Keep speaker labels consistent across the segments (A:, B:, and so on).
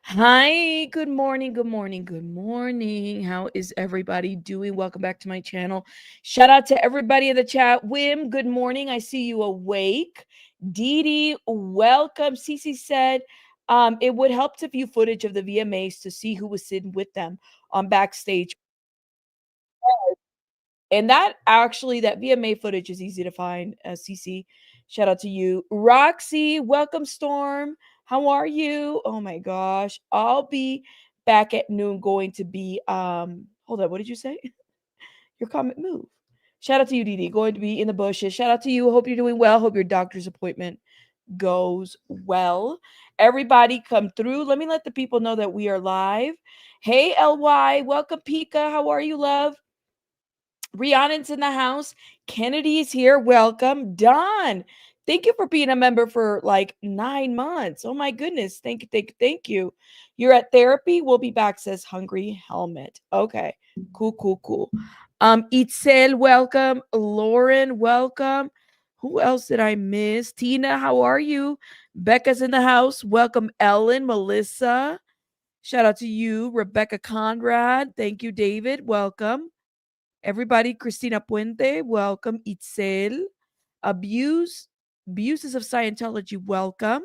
A: Hi, good morning, good morning, good morning. How is everybody doing? Welcome back to my channel. Shout out to everybody in the chat. Wim, good morning. I see you awake. Didi, welcome. Cece said it would help to view footage of the VMAs to see who was sitting with them on backstage. And that VMA footage is easy to find. CC, shout out to you. Roxy, welcome, Storm. How are you? Oh my gosh. I'll be back at noon going to be hold on, what did you say? Your comment move. Shout out to you, Didi. Going to be in the bushes. Shout out to you. Hope you're doing well. Hope your doctor's appointment goes well. Everybody come through. Let me let the people know that we are live. Hey LY, welcome Pika. How are you, love? Rihanna's in the house. Kennedy's here. Welcome. Don, thank you for being a member for like 9 months. Oh my goodness. Thank you. Thank you. Thank you. You're at therapy. We'll be back, says Hungry Helmet. Okay. Cool, cool, cool. Itzel, welcome. Lauren, welcome. Who else did I miss? Tina, how are you? Becca's in the house. Welcome, Ellen, Melissa. Shout out to you, Rebecca Conrad. Thank you, David. Welcome. Everybody, Christina Puente, welcome. Itzel, abuses of Scientology, welcome.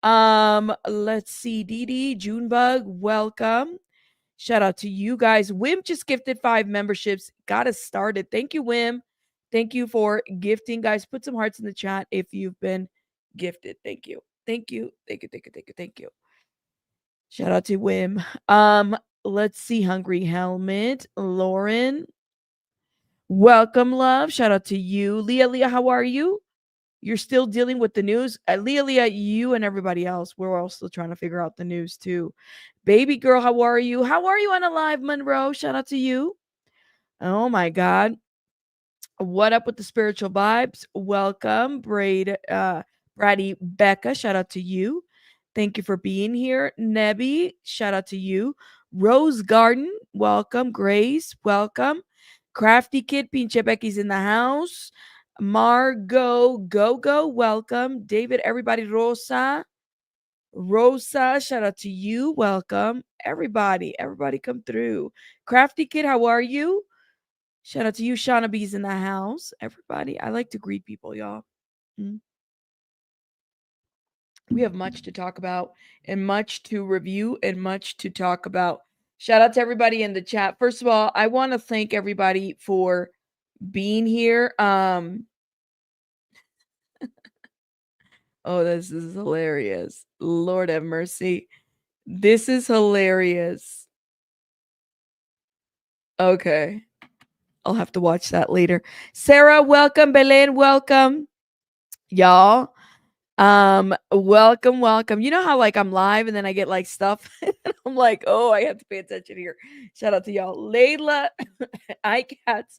A: Let's see, Didi, Junebug, welcome. Shout out to you guys. Wim just gifted 5 memberships. Got us started. Thank you, Wim. Thank you for gifting, guys. Put some hearts in the chat if you've been gifted. Thank you. Thank you. Thank you. Thank you. Thank you. Thank you. Shout out to Wim. Let's see, Hungry Helmet, Lauren. Welcome, love. Shout out to you. Leah, how are you? You're still dealing with the news? Leah, you and everybody else, we're also trying to figure out the news too. Baby girl, how are you? How are you on a live, Monroe? Shout out to you. Oh my God. What up with the spiritual vibes? Welcome, Brady Becca. Shout out to you. Thank you for being here. Nebby, shout out to you. Rose Garden, welcome. Grace, welcome. Crafty Kid, Pinche Becky's in the house. Margot, go, welcome. David, everybody, Rosa, shout out to you. Welcome. Everybody come through. Crafty Kid, how are you? Shout out to you. Shauna B's in the house. Everybody, I like to greet people, y'all. Mm. We have much to talk about and much to review and much to talk about. Shout out to everybody in the chat. First of all, I want to thank everybody for being here. Oh, this is hilarious. Lord have mercy. This is hilarious. Okay. I'll have to watch that later. Sarah, welcome. Belen, welcome. Y'all. Welcome. You know how like I'm live and then I get like stuff. I'm like, oh, I have to pay attention here. Shout out to y'all. Layla, iCats,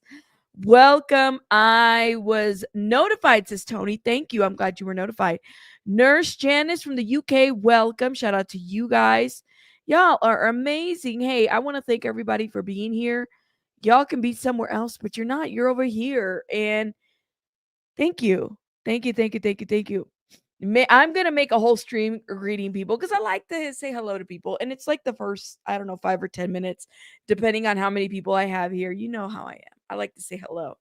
A: welcome. I was notified, says Tony. Thank you. I'm glad you were notified. Nurse Janice from the UK, welcome. Shout out to you guys. Y'all are amazing. Hey, I want to thank everybody for being here. Y'all can be somewhere else, but you're not. You're over here. And thank you. Thank you. Thank you. Thank you. Thank you. I'm gonna make a whole stream greeting people because I like to say hello to people, and it's like the first, I don't know, 5 or 10 minutes, depending on how many people I have here. You know how I am. I like to say hello.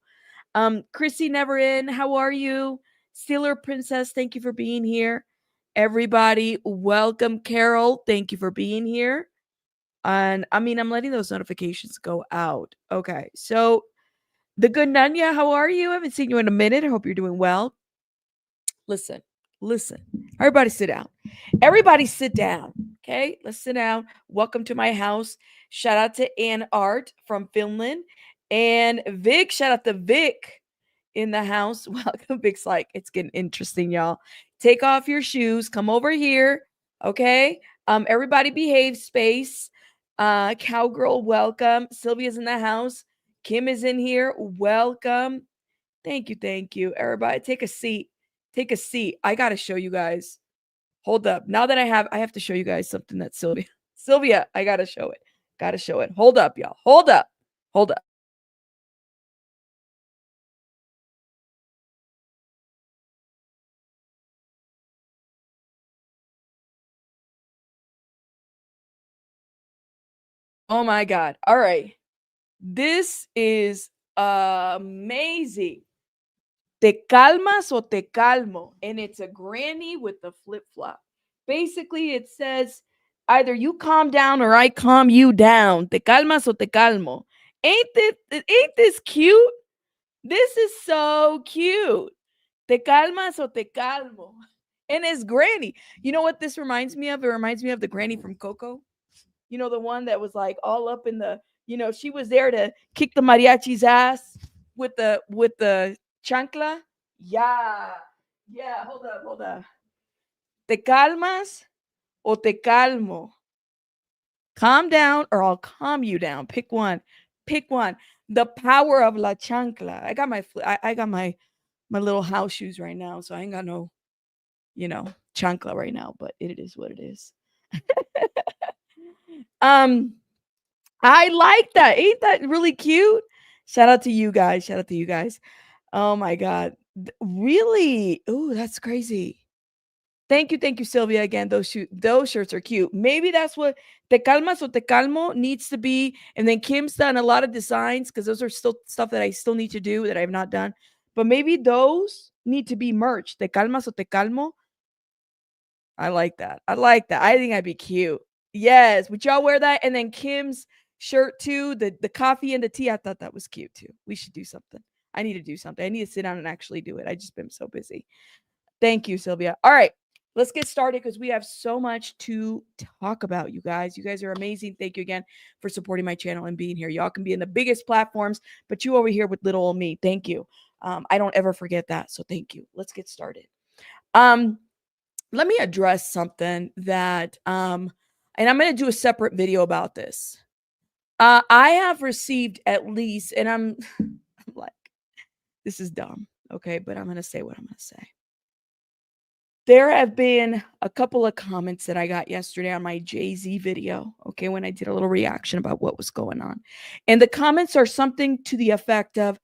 A: Chrissy Never In, how are you? Steeler Princess, thank you for being here. Everybody, welcome. Carol, thank you for being here. And I mean, I'm letting those notifications go out. Okay, so the good Nanya, how are you? I haven't seen you in a minute. I hope you're doing well. Listen, listen. Everybody sit down. Everybody sit down. Okay, let's sit down. Welcome to my house. Shout out to Ann Art from Finland. And Vic, shout out to Vic in the house. Welcome. Vic's like, it's getting interesting, y'all. Take off your shoes. Come over here. Okay. Everybody behave space. Cowgirl, welcome. Sylvia's in the house. Kim is in here. Welcome. Thank you. Thank you. Everybody, take a seat. Take a seat. I gotta show you guys. Hold up. Now that I have to show you guys something that Sylvia, I gotta show it. Gotta show it. Hold up, y'all. Hold up. Hold up. Oh my God. All right. This is amazing. Te calmas o te calmo. And it's a granny with the flip flop. Basically, it says either you calm down or I calm you down. Te calmas o te calmo. Ain't this cute? This is so cute. Te calmas o te calmo. And it's granny. You know what this reminds me of? It reminds me of the granny from Coco. You know, the one that was like all up in the, she was there to kick the mariachi's ass with the chancla. Yeah. Yeah, hold up, hold up. Te calmas o te calmo. Calm down or I'll calm you down. Pick one. Pick one. The power of la chancla. I got my little house shoes right now, so I ain't got no, chancla right now, but it is what it is. um I like that. Ain't that really cute? Shout out to you guys. Shout out to you guys. Oh my God. Really? Oh, that's crazy. Thank you, Sylvia. Again, those shirts are cute. Maybe that's what Te Calmas o Te Calmo needs to be. And then Kim's done a lot of designs because those are still stuff that I still need to do that I have not done. But maybe those need to be merch. Te Calmas o Te Calmo. I like that. I like that. I think that'd be cute. Yes. Would y'all wear that? And then Kim's shirt too, the coffee and the tea. I thought that was cute too. We should do something. I need to do something. I need to sit down and actually do it. I just been so busy. Thank you, Sylvia. All right. Let's get started because we have so much to talk about, you guys. You guys are amazing. Thank you again for supporting my channel and being here. Y'all can be in the biggest platforms, but you over here with little old me. Thank you. I don't ever forget that. So thank you. Let's get started. Let me address something that and I'm going to do a separate video about this. I have received at least, and I'm like, this is dumb, okay, but I'm going to say what I'm going to say. There have been a couple of comments that I got yesterday on my JayZ video, okay, when I did a little reaction about what was going on. And the comments are something to the effect of,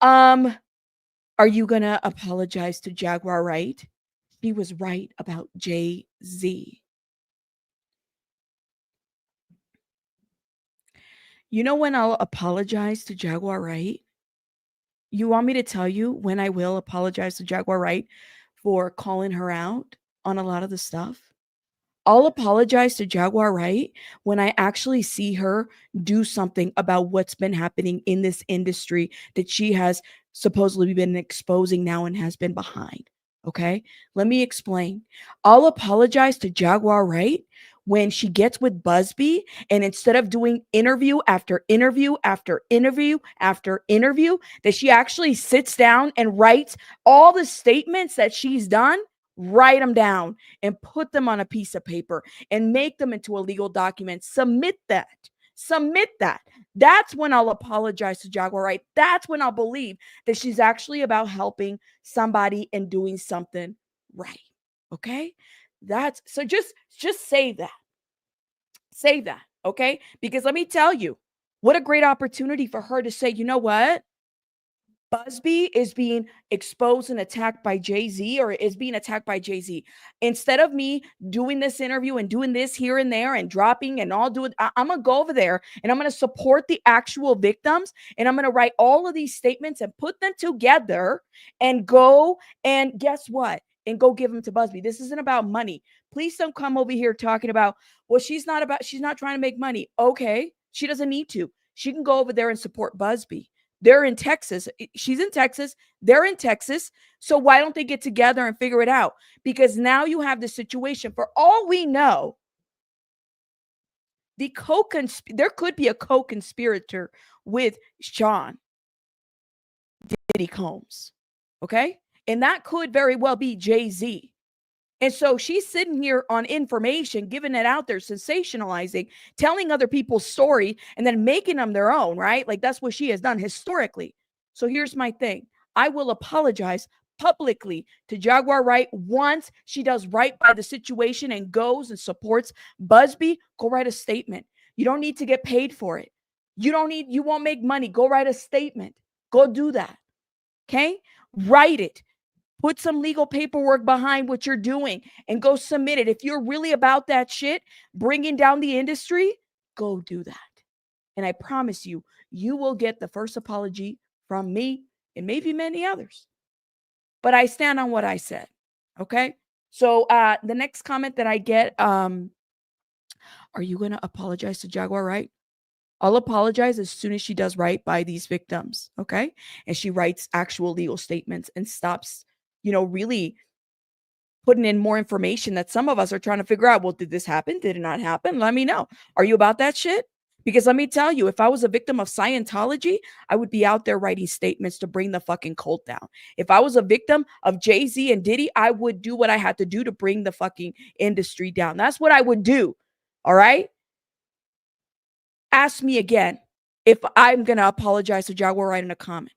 A: are you going to apologize to Jaguar Wright? He was right about JayZ. You know when I'll apologize to Jaguar Wright? You want me to tell you when I will apologize to Jaguar Wright for calling her out on a lot of the stuff? I'll apologize to Jaguar Wright when I actually see her do something about what's been happening in this industry that she has supposedly been exposing now and has been behind. Okay, let me explain. I'll apologize to Jaguar Wright when she gets with Buzbee and instead of doing interview after interview after interview after interview, that she actually sits down and writes all the statements that she's done, write them down and put them on a piece of paper and make them into a legal document. Submit that. Submit that. That's when I'll apologize to Jaguar Wright. That's when I'll believe that she's actually about helping somebody and doing something right. Okay? That's so just save that. Save that. Okay? Because let me tell you, what a great opportunity for her to say, you know what? Buzbee is being exposed and attacked by JayZ or is being attacked by JayZ. Instead of me doing this interview and doing this here and there and dropping and all doing, I'm going to go over there and I'm going to support the actual victims and I'm going to write all of these statements and put them together and go and guess what? And go give them to Buzbee. This isn't about money. Please don't come over here talking about, well, she's not trying to make money. Okay. She doesn't need to. She can go over there and support Buzbee. They're in Texas. She's in Texas. They're in Texas. So why don't they get together and figure it out? Because now you have the situation. For all we know, there could be a co-conspirator with Sean Diddy Combs. Okay? And that could very well be JayZ. And so she's sitting here on information, giving it out there, sensationalizing, telling other people's story, and then making them their own, right? Like that's what she has done historically. So here's my thing. I will apologize publicly to Jaguar Wright once she does right by the situation and goes and supports Buzbee. Go write a statement. You don't need to get paid for it. You won't make money. Go write a statement. Go do that. Okay? Write it. Put some legal paperwork behind what you're doing and go submit it. If you're really about that shit, bringing down the industry, go do that. And I promise you, you will get the first apology from me and maybe many others. But I stand on what I said. Okay. So the next comment that I get, are you going to apologize to Jaguar Wright? I'll apologize as soon as she does right by these victims. Okay. And she writes actual legal statements and stops, really putting in more information that some of us are trying to figure out. Well, did this happen? Did it not happen? Let me know. Are you about that shit? Because let me tell you, if I was a victim of Scientology, I would be out there writing statements to bring the fucking cult down. If I was a victim of JayZ and Diddy, I would do what I had to do to bring the fucking industry down. That's what I would do. All right? Ask me again if I'm going to apologize to Jaguar Wright in a comment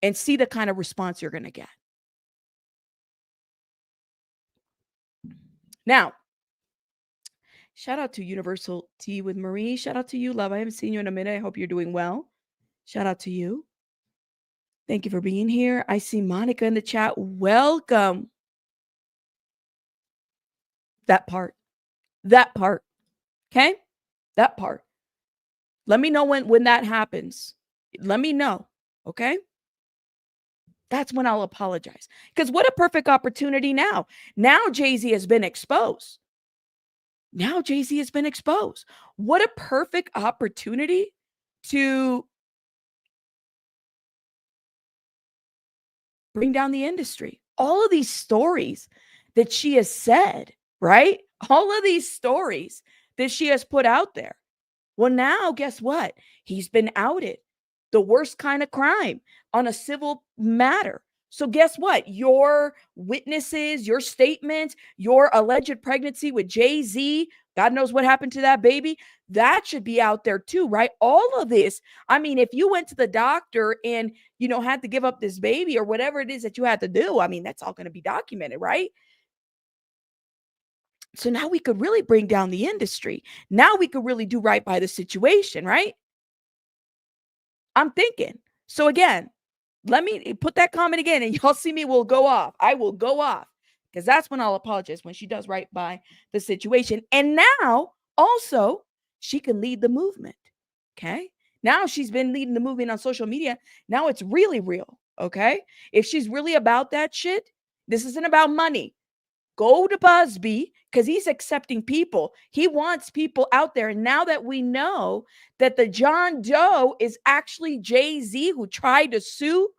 A: and see the kind of response you're going to get. Now, shout out to Universal Tea with Marie. Shout out to you, love. I haven't seen you in a minute. I hope you're doing well. Shout out to you. Thank you for being here. I see Monica in the chat. Welcome. That part. Okay? That part. Let me know when that happens. Let me know. Okay? That's when I'll apologize. Because what a perfect opportunity now. Now JayZ has been exposed. What a perfect opportunity to bring down the industry. All of these stories that she has said, right? All of these stories that she has put out there. Well, now guess what? He's been outed. The worst kind of crime on a civil matter. So guess what? Your witnesses, your statements, your alleged pregnancy with JayZ, God knows what happened to that baby. That should be out there too, right? All of this. I mean, if you went to the doctor and, had to give up this baby or whatever it is that you had to do, I mean, that's all going to be documented, right? So now we could really bring down the industry. Now we could really do right by the situation, right? I'm thinking. So again, let me put that comment again and y'all see me will go off. I will go off because that's when I'll apologize, when she does right by the situation. And now also she can lead the movement. Okay. Now she's been leading the movement on social media. Now it's really real. Okay. If she's really about that shit, this isn't about money. Go to Buzbee because he's accepting people. He wants people out there. And now that we know that the John Doe is actually JayZ who tried to sue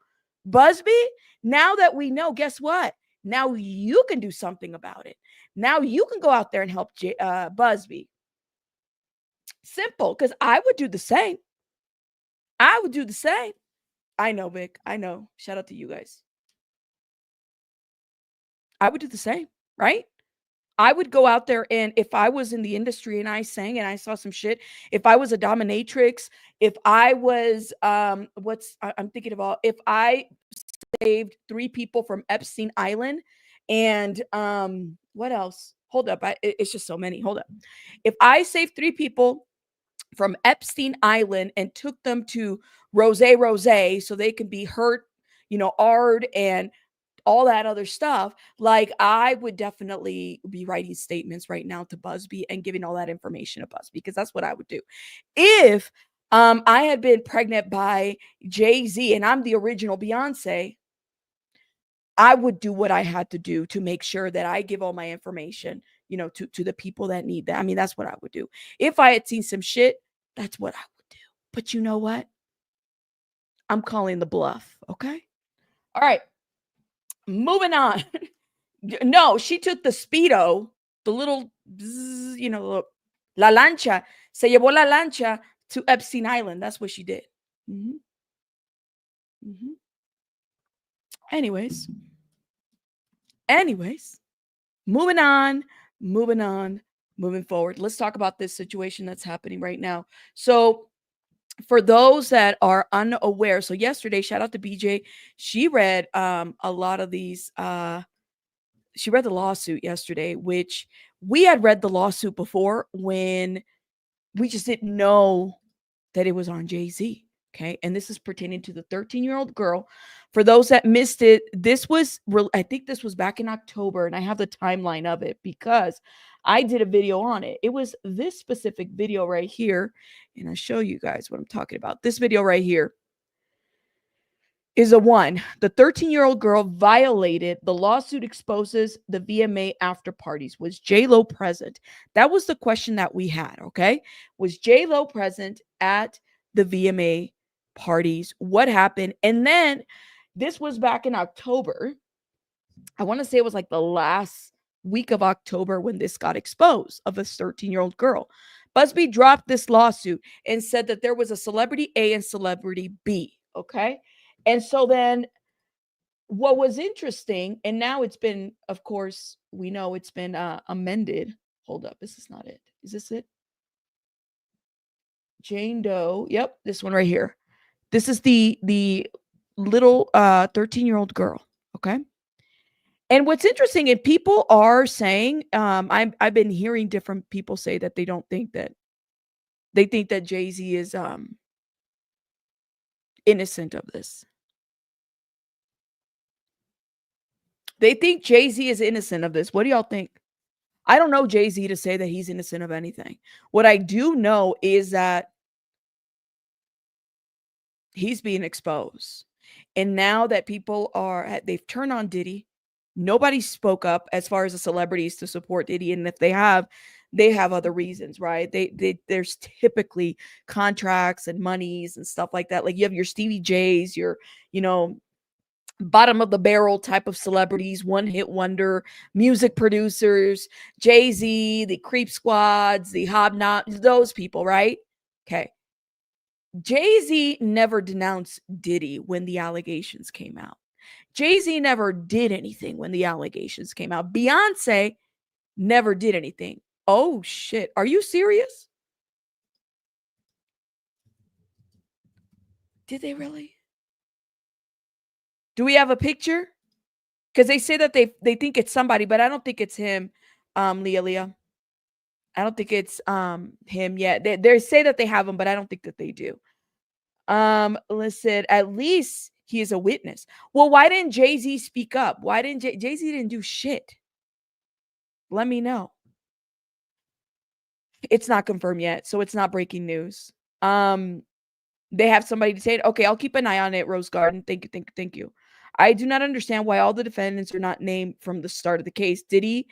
A: Buzbee, now that we know, guess what? Now you can do something about it. Now you can go out there and help Buzbee. Simple, because I would do the same. I know, Vic. I know. Shout out to you guys. I would do the same, right? I would go out there and if I was in the industry and I sang and I saw some shit, if I was a dominatrix, if I was, I'm thinking about, if I saved 3 people from Epstein Island and what else? Hold up. It's just so many. Hold up. If I saved 3 people from Epstein Island and took them to Rose so they could be hurt, ard and all that other stuff, like I would definitely be writing statements right now to Buzbee and giving all that information to Buzbee because that's what I would do. If I had been pregnant by JayZ and I'm the original Beyonce, I would do what I had to do to make sure that I give all my information, to the people that need that. I mean, that's what I would do. If I had seen some shit, that's what I would do. But you know what? I'm calling the bluff. Okay. All right. Moving on. No, she took the Speedo, the little, la lancha, se llevó la lancha to Epstein Island. That's what she did. Anyways, moving on, moving forward. Let's talk about this situation that's happening right now. So for those that are unaware, so yesterday, shout out to BJ, she read a lot of these, she read the lawsuit yesterday, which we had read the lawsuit before when we just didn't know that it was on JayZ. Okay. And this is pertaining to the 13-year-old girl. For those that missed it, I think this was back in October, and I have the timeline of it because I did a video on it. It was this specific video right here. And I'll show you guys what I'm talking about. This video right here is a one. The 13-year-old girl violated. The lawsuit exposes the VMA after parties. Was JLO present? That was the question that we had, okay? Was JLO present at the VMA parties? What happened? And then this was back in October. I want to say it was like the last week of October when this got exposed of a 13-year-old girl. Buzbee dropped this lawsuit and said that there was a celebrity A and celebrity B, okay? And so then what was interesting, and now it's been, of course, we know it's been amended. Hold up, this is not it. Is this it? Jane Doe. Yep, this one right here. This is the little 13-year-old girl, okay? And what's interesting, and people are saying, I've been hearing different people say that they think that JayZ is innocent of this. They think JayZ is innocent of this. What do y'all think? I don't know JayZ to say that he's innocent of anything. What I do know is that he's being exposed. And now that people they've turned on Diddy. Nobody spoke up as far as the celebrities to support Diddy. And if they have other reasons, right? There's typically contracts and monies and stuff like that. Like you have your Stevie J's, your, bottom of the barrel type of celebrities, one hit wonder, music producers, JayZ, the Creep Squads, the Hobnobs, those people, right? Okay. JayZ never denounced Diddy when the allegations came out. JayZ never did anything when the allegations came out. Beyonce never did anything. Oh, shit. Are you serious? Did they really? Do we have a picture? Because they say that they think it's somebody, but I don't think it's him, Leah. I don't think it's him yet. They say that they have him, but I don't think that they do. Listen, at least he is a witness. Well, why didn't JayZ speak up? Why didn't JayZ didn't do shit? Let me know. It's not confirmed yet, so it's not breaking news. They have somebody to say it. Okay, I'll keep an eye on it, Rose Garden. Thank you. I do not understand why all the defendants are not named from the start of the case. Diddy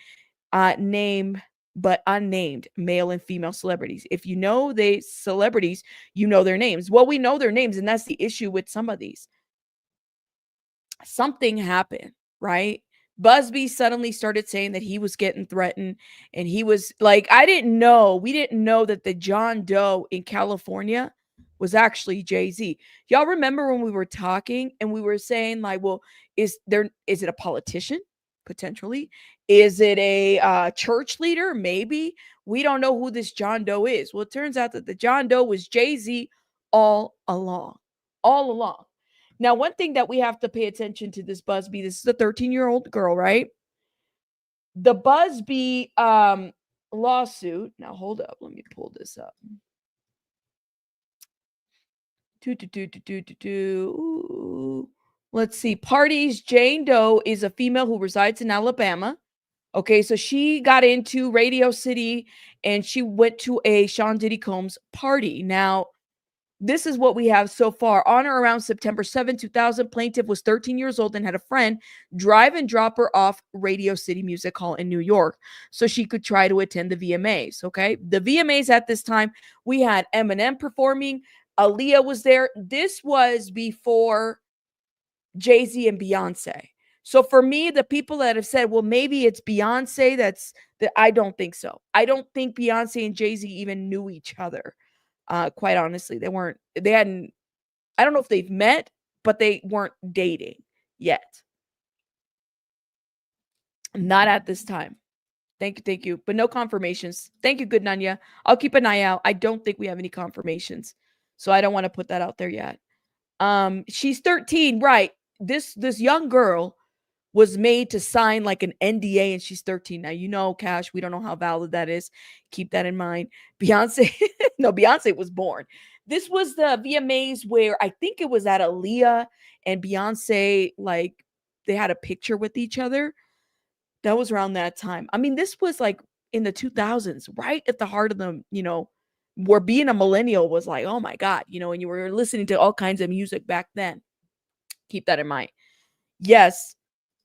A: name but unnamed male and female celebrities. If you know the celebrities, you know their names. Well, we know their names, and that's the issue with some of these. Something happened, right? Buzbee suddenly started saying that he was getting threatened, and he was like, we didn't know that the John Doe in California was actually JayZ. Y'all remember when we were talking and we were saying, like, well, is it a politician? Potentially. Is it a church leader? Maybe. We don't know who this John Doe is. Well, it turns out that the John Doe was JayZ all along. Now, one thing that we have to pay attention to this Buzbee, this is a 13-year-old girl, right? The Buzbee lawsuit. Now, hold up. Let me pull this up. Let's see. Parties. Jane Doe is a female who resides in Alabama. Okay, so she got into Radio City and she went to a Sean Diddy Combs party. Now, this is what we have so far. On or around September 7, 2000, plaintiff was 13 years old and had a friend drive and drop her off Radio City Music Hall in New York so she could try to attend the VMAs, okay? The VMAs at this time, we had Eminem performing. Aaliyah was there. This was before JayZ and Beyonce. So for me, the people that have said, well, maybe it's Beyonce, I don't think so. I don't think Beyonce and JayZ even knew each other. Quite honestly, I don't know if they've met, but they weren't dating yet. Not at this time. Thank you. But no confirmations. Thank you, good Nanya. I'll keep an eye out. I don't think we have any confirmations. So I don't want to put that out there yet. She's 13, right? This young girl was made to sign like an NDA and she's 13. Now, Cash, we don't know how valid that is. Keep that in mind. Beyonce was born. This was the VMAs where I think it was at Aaliyah and Beyonce, like they had a picture with each other. That was around that time. I mean, this was like in the 2000s, right at the heart of the, where being a millennial was like, oh my God, and you were listening to all kinds of music back then. Keep that in mind. Yes,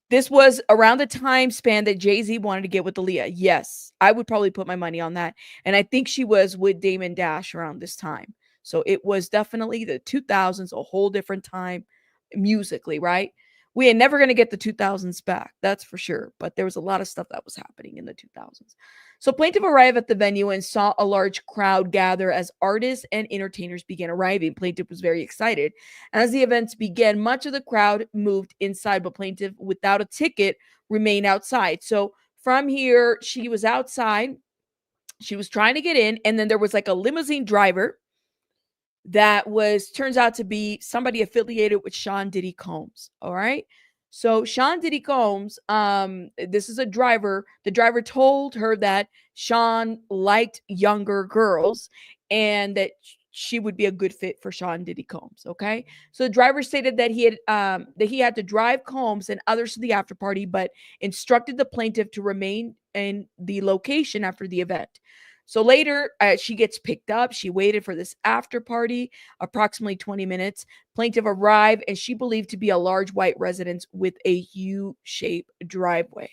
A: this was around the time span that JayZ wanted to get with Aaliyah. Yes, I would probably put my money on that. And I think she was with Damon Dash around this time. So it was definitely the 2000s, a whole different time musically, right? We ain't never going to get the 2000s back, that's for sure. But there was a lot of stuff that was happening in the 2000s. So plaintiff arrived at the venue and saw a large crowd gather as artists and entertainers began arriving. Plaintiff was very excited. And as the events began, much of the crowd moved inside, but plaintiff, without a ticket, remained outside. So from here, she was outside. She was trying to get in, and then there was like a limousine driver that turns out to be somebody affiliated with Sean Diddy Combs. All right. So Sean Diddy Combs, this is a driver. The driver told her that Sean liked younger girls and that she would be a good fit for Sean Diddy Combs. Okay. So the driver stated that he had to drive Combs and others to the after party, but instructed the plaintiff to remain in the location after the event. So later, she gets picked up. She waited for this after party, approximately 20 minutes. Plaintiff arrived, and she believed to be a large white residence with a U-shaped driveway.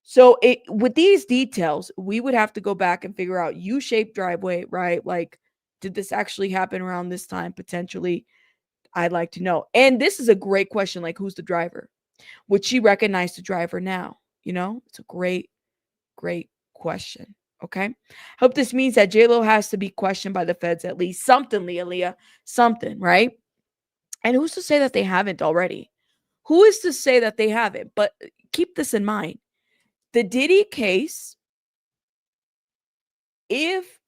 A: So with these details, we would have to go back and figure out U-shaped driveway, right? Like, did this actually happen around this time? Potentially, I'd like to know. And this is a great question. Like, who's the driver? Would she recognize the driver now? It's a great, great question. Okay. Hope this means that JLO has to be questioned by the feds at least. Something, Leah. Something, right? And who's to say that they haven't already? Who is to say that they haven't? But keep this in mind. The Diddy case, if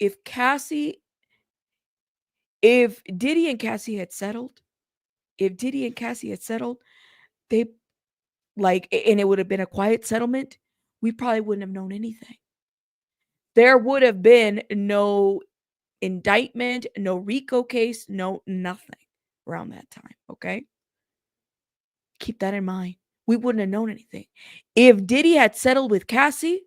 A: Diddy and Cassie had settled, they and it would have been a quiet settlement, we probably wouldn't have known anything. There would have been no indictment, no RICO case, no nothing around that time, okay? Keep that in mind. We wouldn't have known anything. If Diddy had settled with Cassie,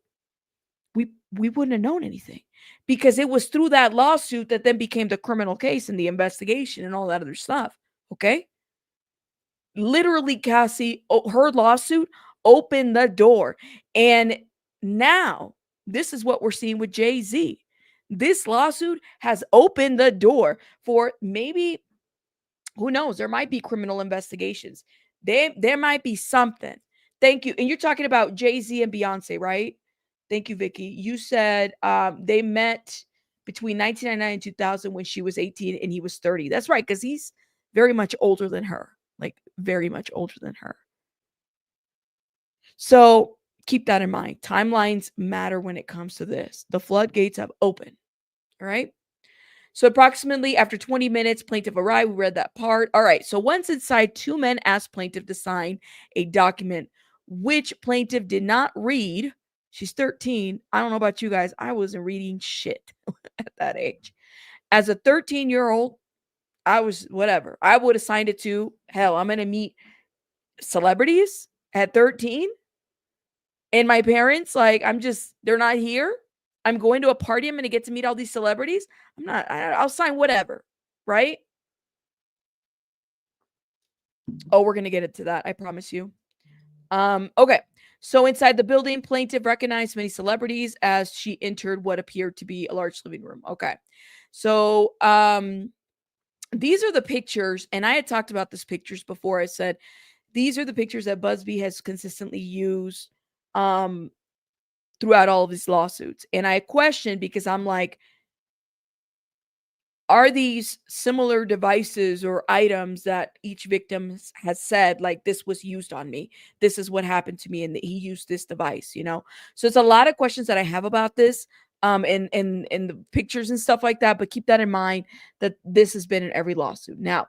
A: we wouldn't have known anything because it was through that lawsuit that then became the criminal case and the investigation and all that other stuff, okay? Literally, Cassie, her lawsuit opened the door. And now this is what we're seeing with JayZ. This lawsuit has opened the door for maybe, who knows, there might be criminal investigations. There might be something. Thank you. And you're talking about JayZ and Beyonce, right? Thank you, Vicky. You said they met between 1999 and 2000 when she was 18 and he was 30. That's right, because he's very much older than her. Like, very much older than her. So keep that in mind. Timelines matter when it comes to this. The floodgates have opened. All right. So approximately after 20 minutes, plaintiff arrived. We read that part. All right. So once inside, two men asked plaintiff to sign a document, which plaintiff did not read. She's 13. I don't know about you guys. I wasn't reading shit at that age. As a 13-year-old, I was whatever. I would have signed it to, hell, I'm going to meet celebrities at 13. And my parents, they're not here. I'm going to a party. I'm going to get to meet all these celebrities. I'll sign whatever, right? Oh, we're going to get into that. I promise you. Okay. So inside the building, plaintiff recognized many celebrities as she entered what appeared to be a large living room. Okay. So, these are the pictures, and I had talked about these pictures before. I said, these are the pictures that Buzbee has consistently used throughout all of these lawsuits. And I questioned because I'm like, are these similar devices or items that each victim has said, like, this was used on me? This is what happened to me, and he used this device, So it's a lot of questions that I have about this. And the pictures and stuff like that. But keep that in mind that this has been in every lawsuit. Now,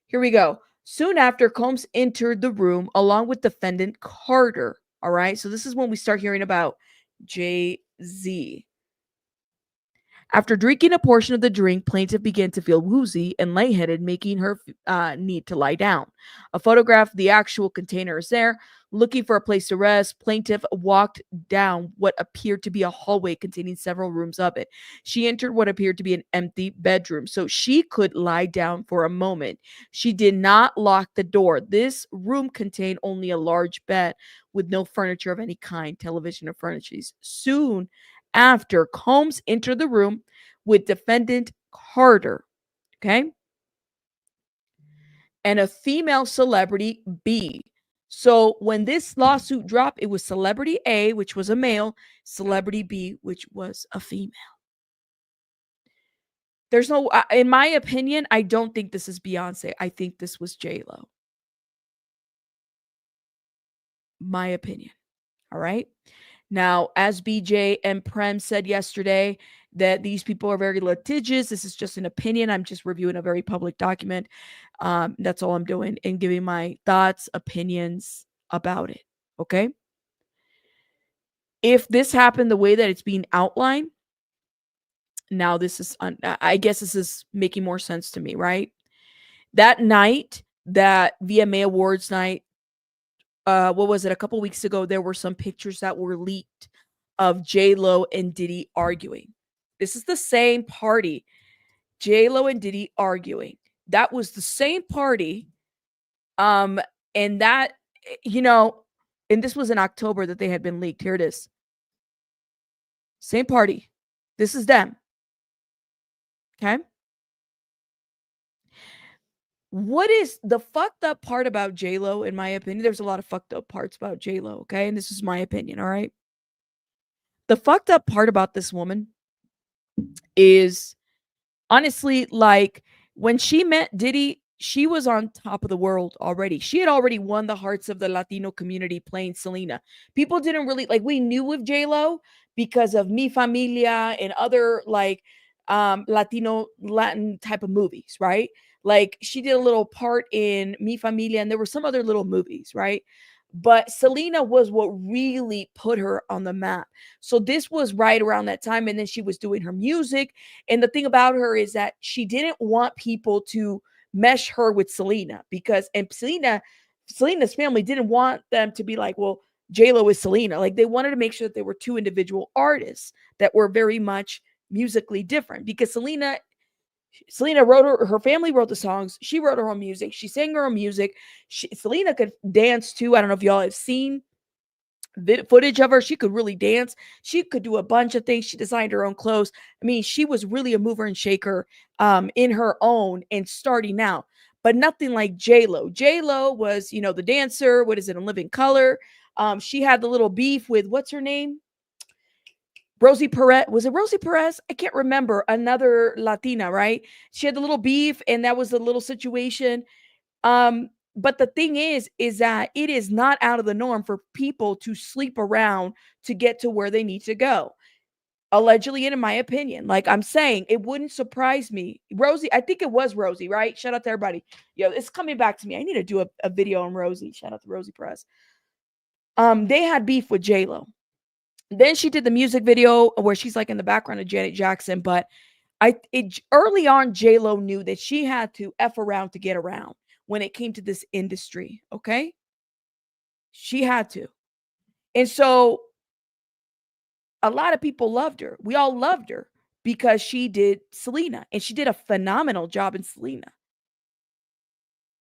A: here we go. Soon after, Combs entered the room along with defendant Carter. All right. So this is when we start hearing about JayZ. After drinking a portion of the drink, plaintiff began to feel woozy and lightheaded, making her need to lie down. A photograph of the actual container is there. Looking for a place to rest, plaintiff walked down what appeared to be a hallway containing several rooms of it. She entered what appeared to be an empty bedroom, so she could lie down for a moment. She did not lock the door. This room contained only a large bed with no furniture of any kind, television or furnishings. Soon after, Combs entered the room with defendant Carter, okay, and a female celebrity B. So when this lawsuit dropped, it was celebrity A, which was a male, celebrity B, which was a female. There's no, in my opinion, I don't think this is Beyonce. I think this was JLo. My opinion. All right. Now, as BJ and Prem said yesterday, that these people are very litigious. This is just an opinion. I'm just reviewing a very public document. That's all I'm doing and giving my thoughts, opinions about it. Okay. If this happened the way that it's being outlined, now this is, I guess this is making more sense to me, right? That night, that VMA Awards night, what was it? A couple weeks ago, there were some pictures that were leaked of JLo and Diddy arguing. This is the same party. JLo and Diddy arguing. That was the same party. And that, and this was in October that they had been leaked. Here it is. Same party. This is them. Okay. What is the fucked up part about JLo, in my opinion? There's a lot of fucked up parts about JLo, okay? And this is my opinion, all right? The fucked up part about this woman is honestly, like, when she met Diddy, she was on top of the world already. She had already won the hearts of the Latino community playing Selena. People didn't really, like, we knew of JLo because of Mi Familia and other, like, Latino, Latin type of movies, right? Like, she did a little part in Mi Familia, and there were some other little movies, right? But Selena was what really put her on the map. So this was right around that time. And then she was doing her music. And the thing about her is that she didn't want people to mesh her with Selena, because, and Selena's family didn't want them to be like, well, JLo is Selena. Like, they wanted to make sure that they were two individual artists that were very much musically different, because Selena wrote her family wrote the songs. She wrote her own music. She sang her own music. Selena could dance too. I don't know if y'all have seen footage of her. She could really dance. She could do a bunch of things. She designed her own clothes. I mean, she was really a mover and shaker in her own and starting out, but nothing like JLo. JLo was, the dancer. What is it? In Living Color. She had the little beef with, what's her name? Rosie Perez. Was it Rosie Perez? I can't remember. Another Latina, right? She had the little beef, and that was the little situation. But the thing is that it is not out of the norm for people to sleep around to get to where they need to go. Allegedly, and in my opinion, like I'm saying, it wouldn't surprise me. Rosie, I think it was Rosie, right? Shout out to everybody. Yo, it's coming back to me. I need to do a video on Rosie. Shout out to Rosie Perez. They had beef with JLo. Then she did the music video where she's like in the background of Janet Jackson. But early on, JLo knew that she had to F around to get around when it came to this industry. Okay. She had to. And so a lot of people loved her. We all loved her because she did Selena, and she did a phenomenal job in Selena.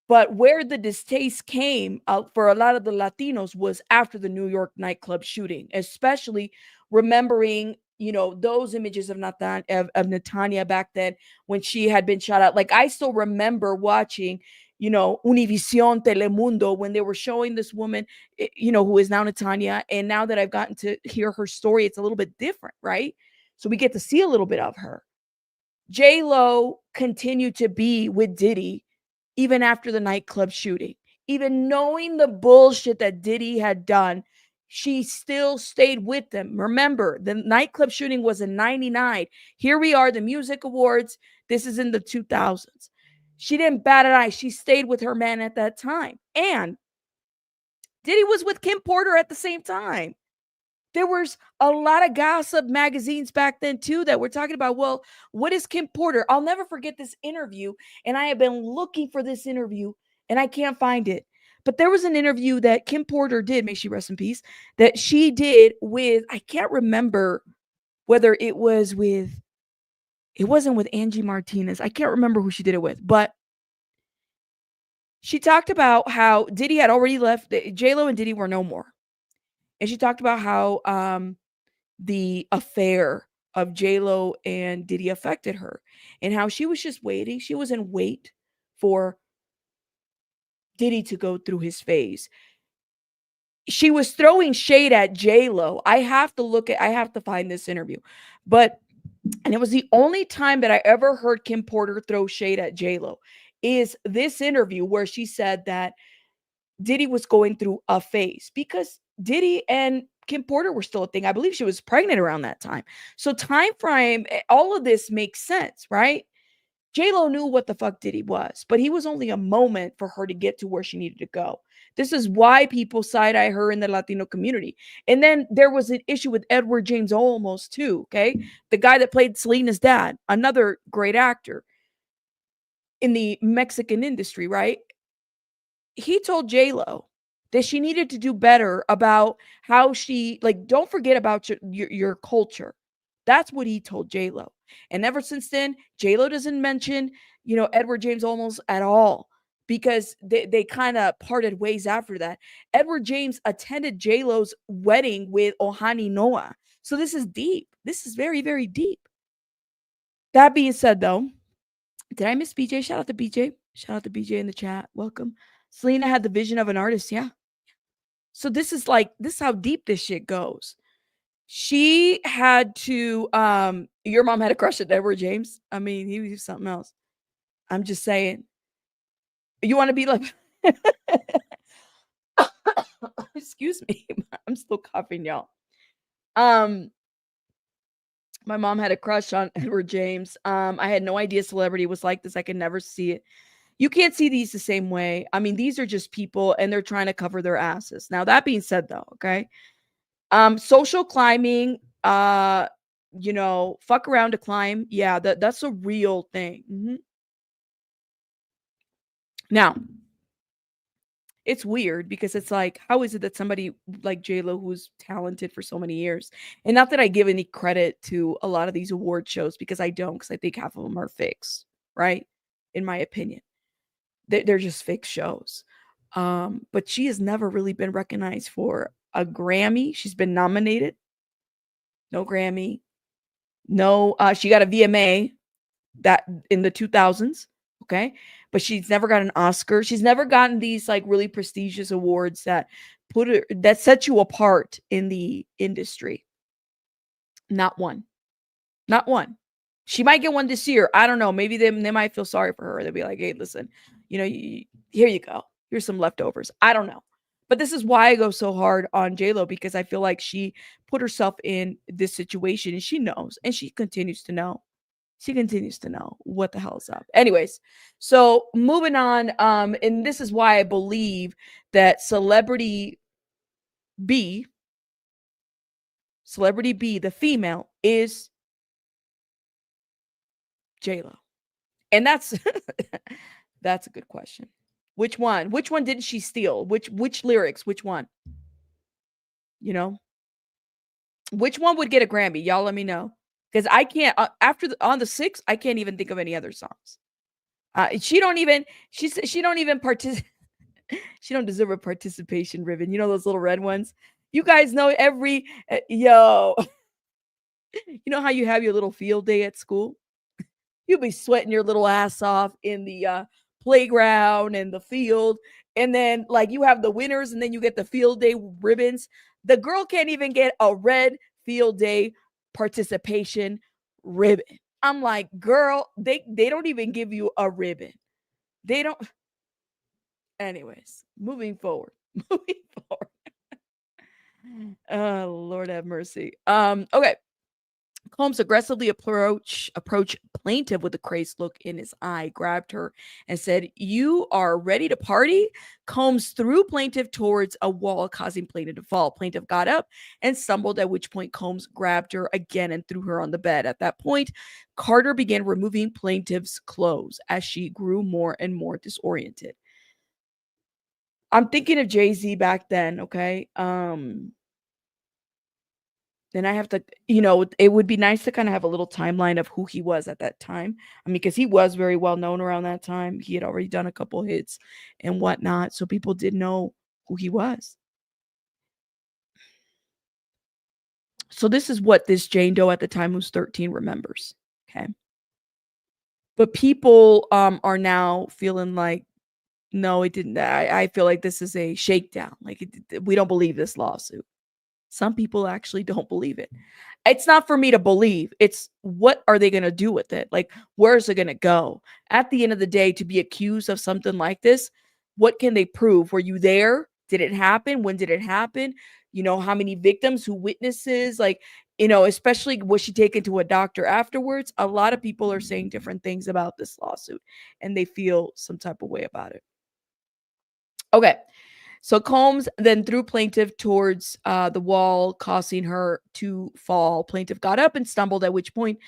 A: But where the distaste came out for a lot of the Latinos was after the New York nightclub shooting, especially remembering, those images of Natania back then when she had been shot out. Like, I still remember watching, Univision, Telemundo, when they were showing this woman, who is now Natania. And now that I've gotten to hear her story, it's a little bit different, right? So we get to see a little bit of her. JLo continued to be with Diddy even after the nightclub shooting. Even knowing the bullshit that Diddy had done, she still stayed with them. Remember, the nightclub shooting was in 99. Here we are, the music awards. This is in the 2000s. She didn't bat an eye. She stayed with her man at that time. And Diddy was with Kim Porter at the same time. There was a lot of gossip magazines back then too that were talking about, well, what is Kim Porter? I'll never forget this interview, and I have been looking for this interview and I can't find it. But there was an interview that Kim Porter did, may she rest in peace, that she did with, I can't remember whether it wasn't with Angie Martinez. I can't remember who she did it with, but she talked about how Diddy had already left. JLo and Diddy were no more. And she talked about how the affair of JLo and Diddy affected her and how she was just waiting. She was in wait for Diddy to go through his phase. She was throwing shade at JLo. I have to find this interview. And it was the only time that I ever heard Kim Porter throw shade at JLo is this interview where she said that Diddy was going through a phase because Diddy and Kim Porter were still a thing. I believe she was pregnant around that time. So time frame, all of this makes sense, right? JLo knew what the fuck Diddy was, but he was only a moment for her to get to where she needed to go. This is why people side-eye her in the Latino community. And then there was an issue with Edward James Olmos too, okay? The guy that played Selena's dad, another great actor in the Mexican industry, right? He told JLo that she needed to do better about how she, like, don't forget about your culture. That's what he told JLo. And ever since then, JLo doesn't mention, Edward James Olmos at all because they kind of parted ways after that. Edward James attended JLo's wedding with Ohani Noah. So this is deep. This is very, very deep. That being said, though, did I miss BJ? Shout out to BJ. Shout out to BJ in the chat. Welcome. Selena had the vision of an artist. Yeah. So this is how deep this shit goes. She had to, your mom had a crush at Edward James. I mean, he was something else. I'm just saying. You want to be like, excuse me. I'm still coughing, y'all. My mom had a crush on Edward James. I had no idea celebrity was like this. I could never see it. You can't see these the same way. I mean, these are just people and they're trying to cover their asses. Now, that being said, though, okay. Social climbing, fuck around to climb. Yeah, that's a real thing. Mm-hmm. Now, it's weird because it's like, how is it that somebody like JLo, who's talented for so many years, and not that I give any credit to a lot of these award shows because I don't, because I think half of them are fakes, right? In my opinion, they're just fake shows. But she has never really been recognized for a Grammy. She's been nominated. No Grammy. No, she got a VMA that in the 2000s. Okay. But she's never got an Oscar. She's never gotten these like really prestigious awards that set you apart in the industry. Not one. Not one. She might get one this year. I don't know. Maybe they might feel sorry for her. They'll be like, hey, listen, here you go. Here's some leftovers. I don't know. But this is why I go so hard on JLo, because I feel like she put herself in this situation and she knows, and she continues to know. She continues to know what the hell is up. Anyways, so moving on. And this is why I believe that Celebrity B, the female, is JLo. And that's that's a good question. Which one? Which one didn't she steal? Which lyrics? Which one? Which one would get a Grammy? Y'all let me know. Because I can't, on the 6th, I can't even think of any other songs. She don't even participate. She don't deserve a participation ribbon. You know those little red ones? You guys know yo. You know how you have your little field day at school? You'll be sweating your little ass off in the playground and the field. And then like you have the winners and then you get the field day ribbons. The girl can't even get a red field day participation ribbon. I'm like, girl, they don't even give you a ribbon. They don't. Anyways, moving forward. Oh, Lord have mercy. Okay. Combs aggressively approached plaintiff with a crazed look in his eye, grabbed her, and said, "You are ready to party?" Combs threw plaintiff towards a wall, causing plaintiff to fall. Plaintiff got up and stumbled, at which point Combs grabbed her again and threw her on the bed. At that point, Carter began removing plaintiff's clothes as she grew more and more disoriented. I'm thinking of JayZ back then, okay? Then I have to, it would be nice to kind of have a little timeline of who he was at that time. I mean, because he was very well known around that time. He had already done a couple hits and whatnot. So people did know who he was. So this is what this Jane Doe at the time, who's 13, remembers. Okay. But people are now feeling like, no, it didn't. I feel like this is a shakedown. Like we don't believe this lawsuit. Some people actually don't believe it. It's not for me to believe. It's what are they going to do with it? Like, where's it going to go? At the end of the day, to be accused of something like this, what can they prove? Were you there? Did it happen? When did it happen? How many victims, who witnesses? Like, especially was she taken to a doctor afterwards? A lot of people are saying different things about this lawsuit and they feel some type of way about it. Okay. So Combs then threw plaintiff towards the wall, causing her to fall. Plaintiff got up and stumbled, at which point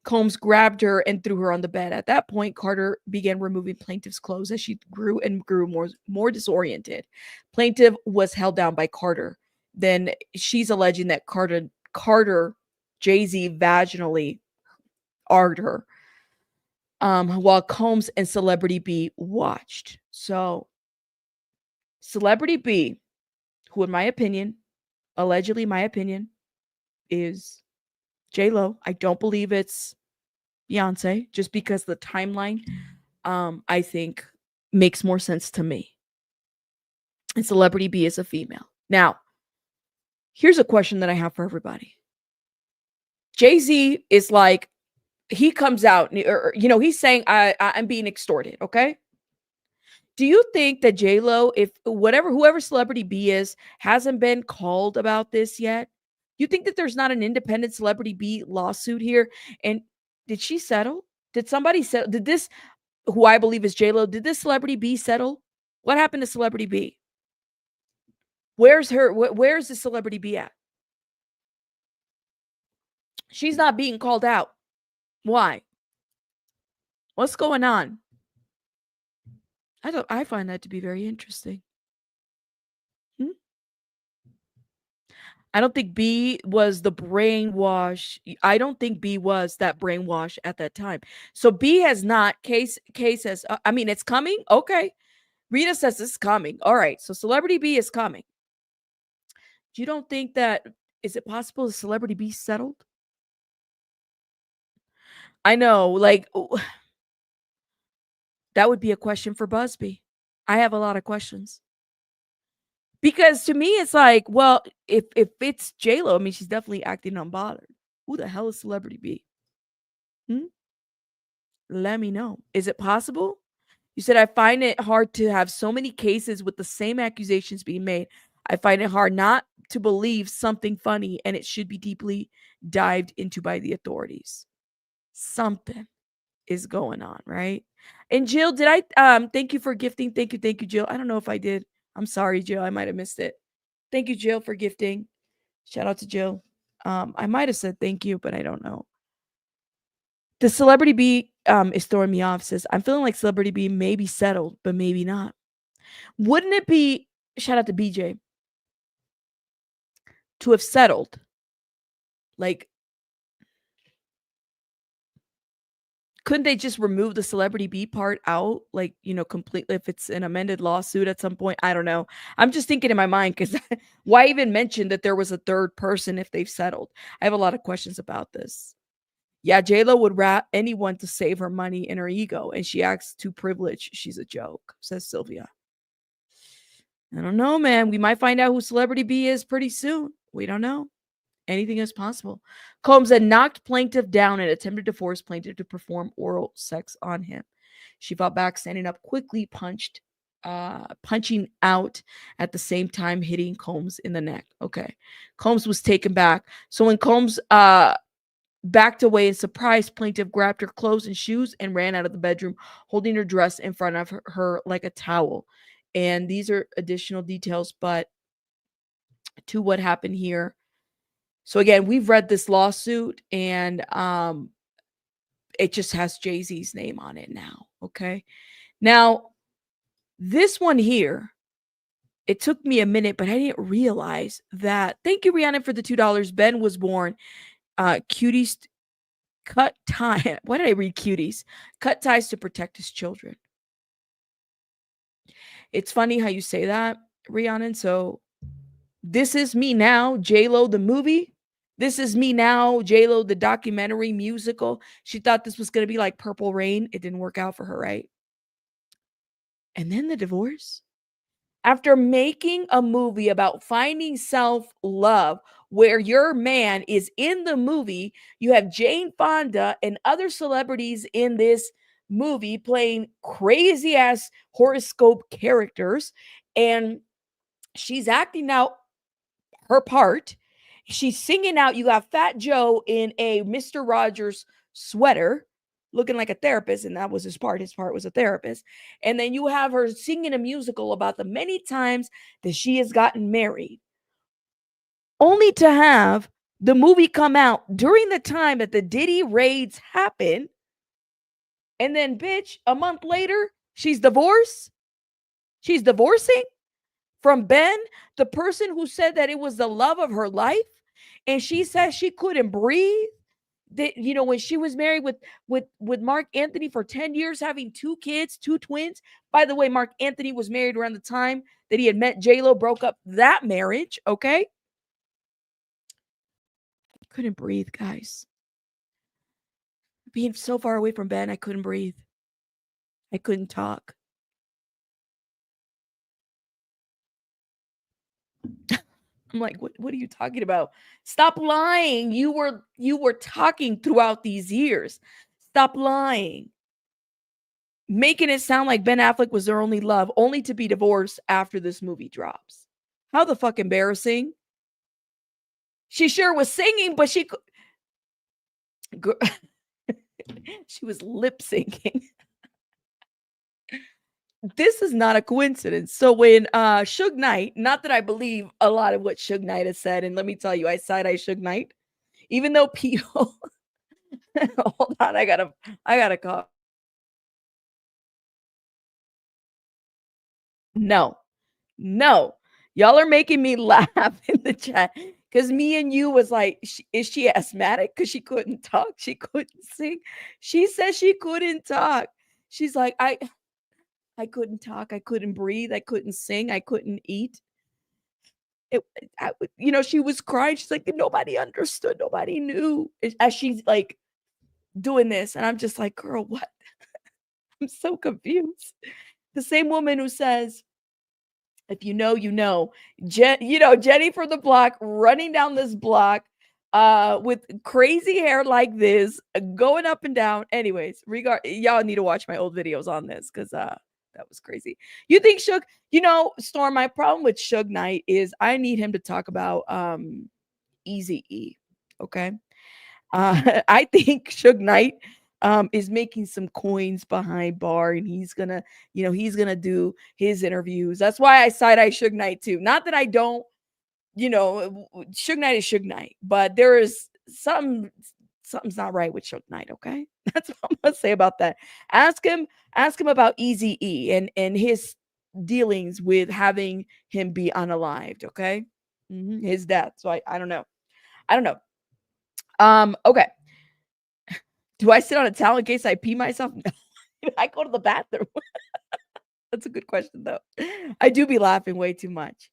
A: Combs grabbed her and threw her on the bed. At that point, Carter began removing plaintiff's clothes as she grew and grew more disoriented. Plaintiff was held down by Carter. Then she's alleging that Carter JayZ vaginally argued her while Combs and Celebrity B watched. So Celebrity B, who in my opinion, allegedly my opinion, is JLo. I don't believe it's Beyonce, just because the timeline, I think, makes more sense to me. And Celebrity B is a female. Now, here's a question that I have for everybody. JayZ is like, he comes out, or, he's saying, I'm being extorted, okay? Do you think that JLo, if whoever Celebrity B is, hasn't been called about this yet? You think that there's not an independent Celebrity B lawsuit here? And did she settle? Did somebody settle? Did this, who I believe is JLo, did this Celebrity B settle? What happened to Celebrity B? Where's the Celebrity B at? She's not being called out. Why? What's going on? I find that to be very interesting. I don't think B was the brainwash. I don't think B was that brainwash at that time. So B has not, case has, I mean, it's coming. Okay. Rita says it's coming. All right. So Celebrity B is coming. You don't think that, is it possible the Celebrity B settled? I know, like, that would be a question for Buzbee. I have a lot of questions. Because to me, it's like, well, if it's JLo, I mean, she's definitely acting unbothered. Who the hell is Celebrity B? Let me know. Is it possible? You said, I find it hard to have so many cases with the same accusations being made. I find it hard not to believe something funny, and it should be deeply dived into by the authorities. Something is going on, right? And Jill, did I thank you for gifting? Thank you, Jill. I don't know if I did. I'm sorry, Jill. I might have missed it. Thank you, Jill, for gifting. Shout out to Jill. I might have said thank you, but I don't know. The Celebrity B is throwing me off. Says, I'm feeling like Celebrity B may be settled, but maybe not. Wouldn't it be, shout out to BJ, to have settled? Like, couldn't they just remove the Celebrity B part out? Like, completely, if it's an amended lawsuit at some point? I don't know. I'm just thinking in my mind, because why even mention that there was a third person if they've settled? I have a lot of questions about this. Yeah, JLo would rat anyone to save her money and her ego, and she acts too privileged. She's a joke, says Sylvia. I don't know, man. We might find out who Celebrity B is pretty soon. We don't know. Anything is possible. Combs had knocked plaintiff down and attempted to force plaintiff to perform oral sex on him. She fought back, standing up quickly, punching out at the same time, hitting Combs in the neck. Okay. Combs was taken back. So when Combs backed away in surprise. Plaintiff grabbed her clothes and shoes and ran out of the bedroom, holding her dress in front of her like a towel. And these are additional details, but to what happened here. So again, we've read this lawsuit, and it just has JayZ's name on it now. Okay. Now, this one here, it took me a minute, but I didn't realize that. Thank you, Rihanna, for the $2. Ben was born. Cuties cut tie. Why did I read cuties? Cut ties to protect his children. It's funny how you say that, Rihanna. So This Is Me Now, JLo the movie. This Is Me Now, JLo the documentary musical. She thought this was going to be like Purple Rain. It didn't work out for her, right? And then the divorce. After making a movie about finding self-love, where your man is in the movie, you have Jane Fonda and other celebrities in this movie playing crazy ass horoscope characters, and she's acting out her part. She's singing out. You got Fat Joe in a Mr. Rogers sweater looking like a therapist, and that was his part. His part was a therapist. And then you have her singing a musical about the many times that she has gotten married, only to have the movie come out during the time that the Diddy raids happen. And then, bitch, a month later, she's divorced. She's divorcing from Ben, the person who said that it was the love of her life. And she says she couldn't breathe. That, you know, when she was married with Mark Anthony for 10 years, having 2 kids, 2 twins. By the way, Mark Anthony was married around the time that he had met JLo, broke up that marriage. Okay. Couldn't breathe, guys. Being so far away from Ben, I couldn't breathe. I couldn't talk. I'm like, what are you talking about? Stop lying. You were talking throughout these years. Stop lying. Making it sound like Ben Affleck was their only love, only to be divorced after this movie drops. How the fuck embarrassing. She sure was singing, but she was lip syncing. This is not a coincidence. So when Suge Knight, not that I believe a lot of what Suge Knight has said, and let me tell you, I side-eye Suge Knight, even though people hold on, I gotta cough. No, y'all are making me laugh in the chat because me and you was like, is she asthmatic? Because she couldn't talk, she couldn't sing. She said she couldn't talk. She's like, I couldn't talk, I couldn't breathe, I couldn't sing, I couldn't eat. She was crying. She's like, nobody understood, nobody knew. As she's like doing this, and I'm just like, girl, what? I'm so confused. The same woman who says, if you know, you know. Jenny from the block running down this block with crazy hair like this, going up and down. Anyways, y'all need to watch my old videos on this because that was crazy. You think Suge, Storm, my problem with Suge Knight is I need him to talk about Eazy-E. Okay. I think Suge Knight is making some coins behind bar, and he's gonna do his interviews. That's why I side-eye Suge Knight too. Not that I don't, Suge Knight is Suge Knight, but there is something's not right with Suge Knight. Okay, that's what I'm gonna say about that. Ask him about Eazy-E and his dealings with having him be unalived. Okay, his death. So I don't know. Okay. Do I sit on a towel in case I pee myself? No. I go to the bathroom. That's a good question, though. I do be laughing way too much.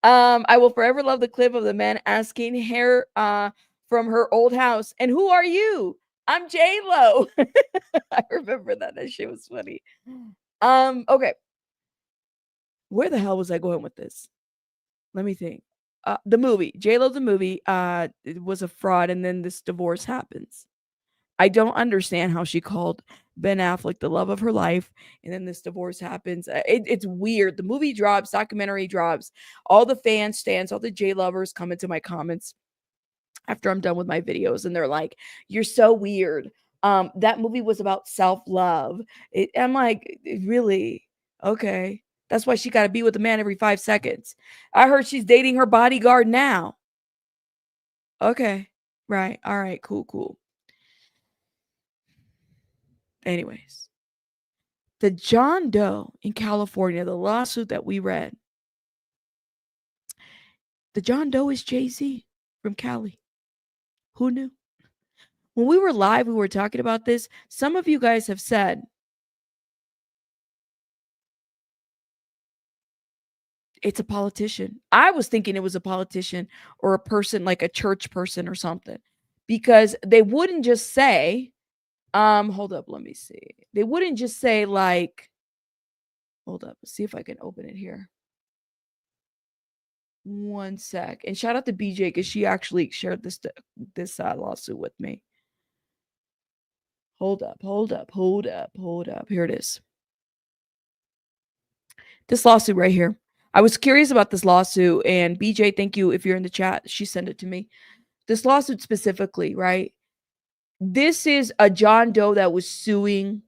A: I will forever love the clip of the man asking her from her old house, and who are you? I'm JLo. I remember that. That shit was funny. Okay. Where the hell was I going with this? Let me think. The movie. JLo the movie it was a fraud, and then this divorce happens. I don't understand how she called Ben Affleck the love of her life, and then this divorce happens. It's weird. The movie drops, documentary drops. All the fans, stands, all the J lovers come into my comments. after I'm done with my videos, and they're like, "You're so weird. That movie was about self-love." I'm like, really? Okay. That's why she got to be with a man every 5 seconds. I heard she's dating her bodyguard now. Okay. Right. All right. Cool, cool. Anyways, the John Doe in California, the lawsuit that we read, the John Doe is JayZ from Cali. Who knew? When we were live, we were talking about this. Some of you guys have said, it's a politician. I was thinking it was a politician or a person like a church person or something, because they wouldn't just say, hold up, let me see. They wouldn't just say like, hold up, let's see if I can open it here. One sec. And shout out to BJ because she actually shared this lawsuit with me. Hold up. Here it is. This lawsuit right here. I was curious about this lawsuit, and BJ, thank you if you're in the chat. She sent it to me. This lawsuit specifically, right? This is a John Doe that was suing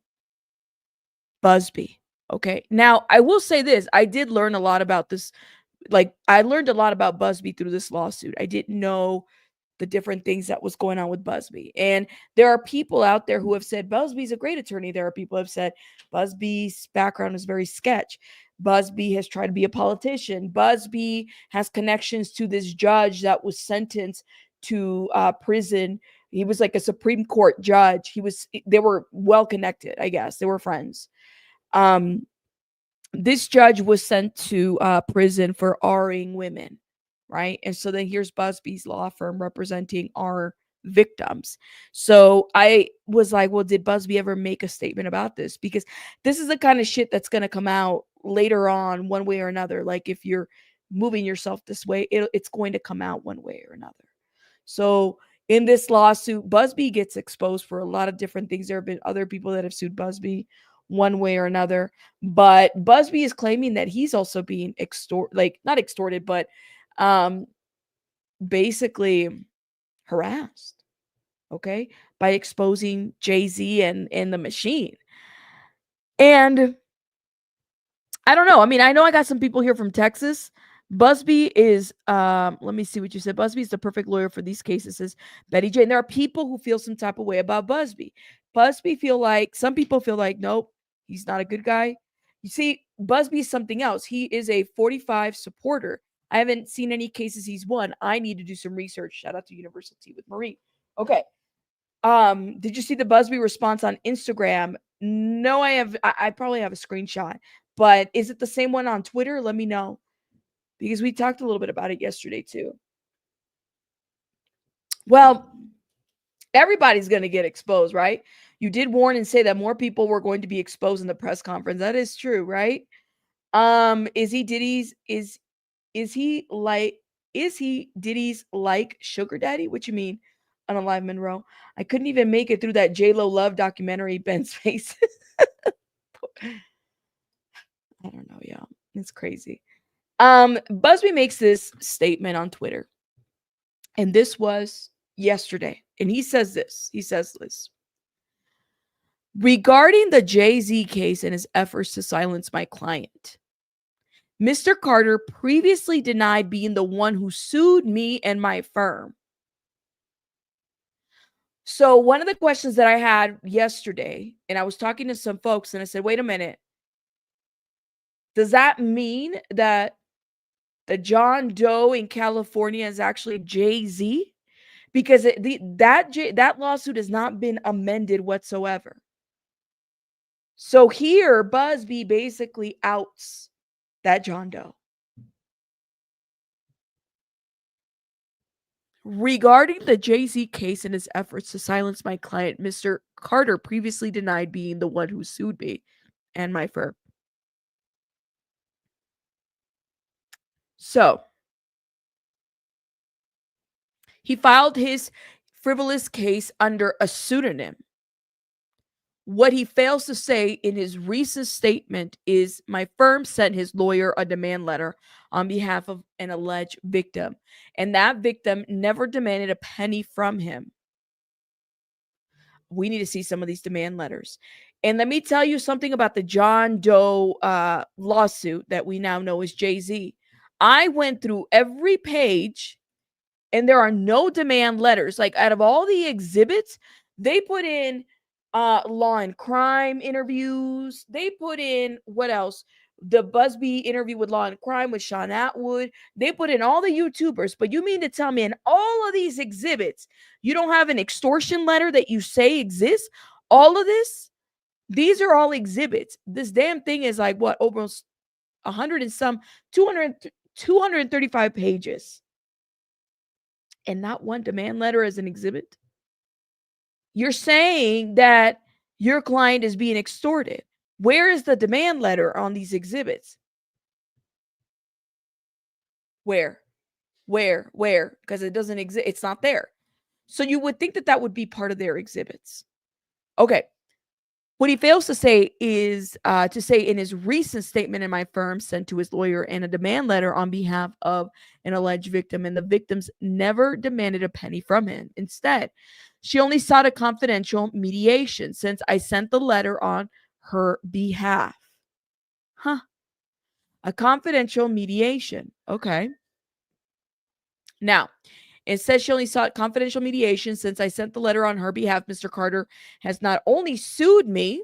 A: Buzbee. Okay. Now, I will say this. I did learn a lot about this. Like, I learned a lot about Buzbee through this lawsuit. I didn't know the different things that was going on with Buzbee. And there are people out there who have said Buzbee's a great attorney. There are people who have said Buzbee's background is very sketch. Buzbee has tried to be a politician. Buzbee has connections to this judge that was sentenced to prison. He was like a Supreme Court judge. They were well connected, I guess. They were friends. This judge was sent to prison for R-ing women, right? And so then here's Buzbee's law firm representing our victims. So I was like, well, did Buzbee ever make a statement about this? Because this is the kind of shit that's going to come out later on, one way or another. Like if you're moving yourself this way, it's going to come out one way or another. So in this lawsuit, Buzbee gets exposed for a lot of different things. There have been other people that have sued Buzbee one way or another, but Buzbee is claiming that he's also being not extorted, but basically harassed, okay, by exposing JayZ and the machine. And I don't know. I mean, I know I got some people here from Texas. Buzbee is, let me see what you said. Buzbee is the perfect lawyer for these cases, says Betty J. And there are people who feel some type of way about Buzbee. Some people feel like, nope, he's not a good guy. You see, Buzbee is something else. He is a 45 supporter. I haven't seen any cases he's won. I need to do some research. Shout out to University with Marie. Okay. Did you see the Buzbee response on Instagram? No, I probably have a screenshot, but is it the same one on Twitter? Let me know, because we talked a little bit about it yesterday too. Well, everybody's going to get exposed, right? You did warn and say that more people were going to be exposed in the press conference. That is true, right? Is he Diddy's like sugar daddy? What you mean? Unalive Monroe. I couldn't even make it through that JLO love documentary. Ben's face. I don't know, y'all. It's crazy. Buzbee makes this statement on Twitter, and this was yesterday. And he says this. Regarding the JayZ case and his efforts to silence my client, Mr. Carter previously denied being the one who sued me and my firm. So one of the questions that I had yesterday, and I was talking to some folks, and I said, wait a minute. Does that mean that the John Doe in California is actually JayZ? Because that lawsuit has not been amended whatsoever. So here, Buzbee basically outs that John Doe. Regarding the JayZ case and his efforts to silence my client, Mr. Carter previously denied being the one who sued me and my firm. So he filed his frivolous case under a pseudonym. What he fails to say in his recent statement is my firm sent his lawyer a demand letter on behalf of an alleged victim, and that victim never demanded a penny from him. We need to see some of these demand letters. And let me tell you something about the John Doe lawsuit that we now know as JayZ. I went through every page and there are no demand letters. Like out of all the exhibits, they put in law and crime interviews. They put in what else? The Buzbee interview with Law and Crime with Sean Atwood. They put in all the YouTubers. But you mean to tell me in all of these exhibits, you don't have an extortion letter that you say exists? All of this? These are all exhibits. This damn thing is like what? Almost 100 and some, 235 pages. And not one demand letter as an exhibit? You're saying that your client is being extorted. Where is the demand letter on these exhibits? Where? Because it doesn't exist. It's not there. So you would think that that would be part of their exhibits. Okay. What he fails to say is to say in his recent statement in my firm sent to his lawyer and a demand letter on behalf of an alleged victim, and the victims never demanded a penny from him. Instead, she only sought a confidential mediation since I sent the letter on her behalf. Huh. A confidential mediation. Okay. Now, it says she only sought confidential mediation since I sent the letter on her behalf. Mr. Carter has not only sued me,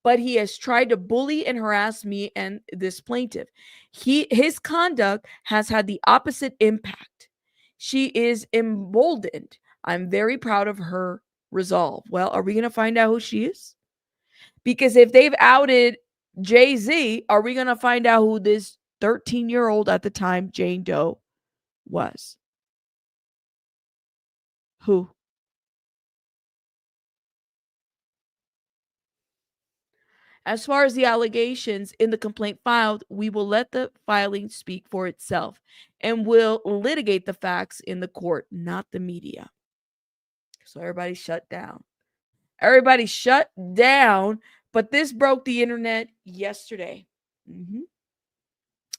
A: but he has tried to bully and harass me and this plaintiff. His conduct has had the opposite impact. She is emboldened. I'm very proud of her resolve. Well, are we going to find out who she is? Because if they've outed JayZ, are we going to find out who this 13-year-old at the time, Jane Doe, was? Who? As far as the allegations in the complaint filed, we will let the filing speak for itself and will litigate the facts in the court, not the media. So everybody shut down. Everybody shut down, but this broke the internet yesterday.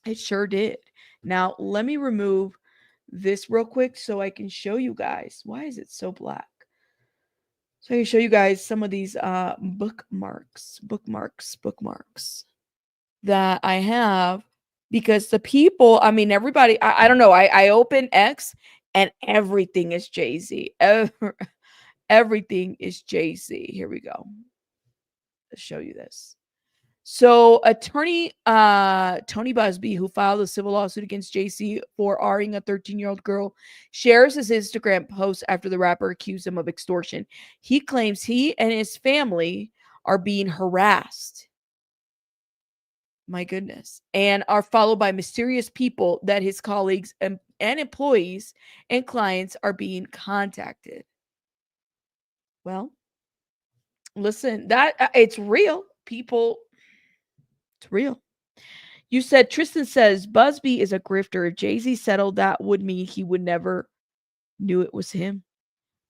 A: It sure did. Now, let me remove this real quick so I can show you guys. Why is it so black? So I can show you guys some of these bookmarks that I have, because the people, I mean, everybody, I don't know. I open X and everything is JayZ. Everything is JayZ. Here we go. Let's show you this. So attorney Tony Buzbee, who filed a civil lawsuit against JayZ for R-ing a 13-year-old girl, shares his Instagram post after the rapper accused him of extortion. He claims he and his family are being harassed. My goodness. And are followed by mysterious people that his colleagues and employees and clients are being contacted. Well, listen, that it's real. People, it's real. You said, Tristan says, Buzbee is a grifter. If JayZ settled, that would mean he would never knew it was him.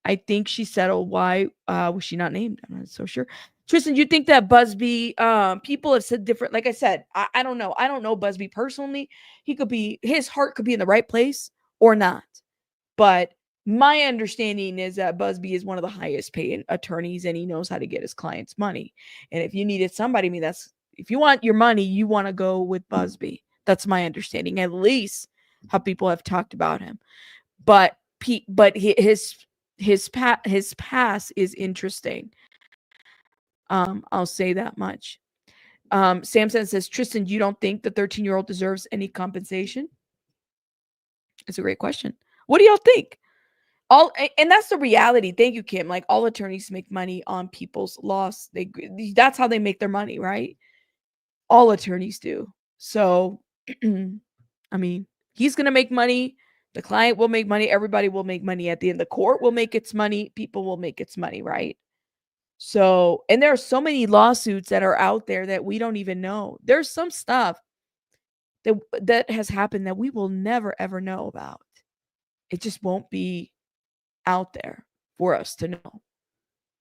A: I think she settled. Why was she not named? I'm not so sure. Tristan, you think that Buzbee, people have said different, like I said, I don't know. I don't know Buzbee personally. He could be, his heart could be in the right place or not. But my understanding is that Buzbee is one of the highest paying attorneys and he knows how to get his clients money. And if you needed somebody, I mean, that's, if you want your money, you want to go with Buzbee. That's my understanding, at least how people have talked about him. But his past is interesting. I'll say that much. Samson says, Tristan, you don't think the 13-year-old deserves any compensation? It's a great question. What do y'all think? And that's the reality. Thank you, Kim. Like, all attorneys make money on people's loss. That's how they make their money, right? All attorneys do. So, I mean, he's going to make money. The client will make money. Everybody will make money at the end. The court will make its money. People will make its money, right? So, and there are so many lawsuits that are out there that we don't even know. There's some stuff that has happened that we will never, ever know about. It just won't be out there for us to know.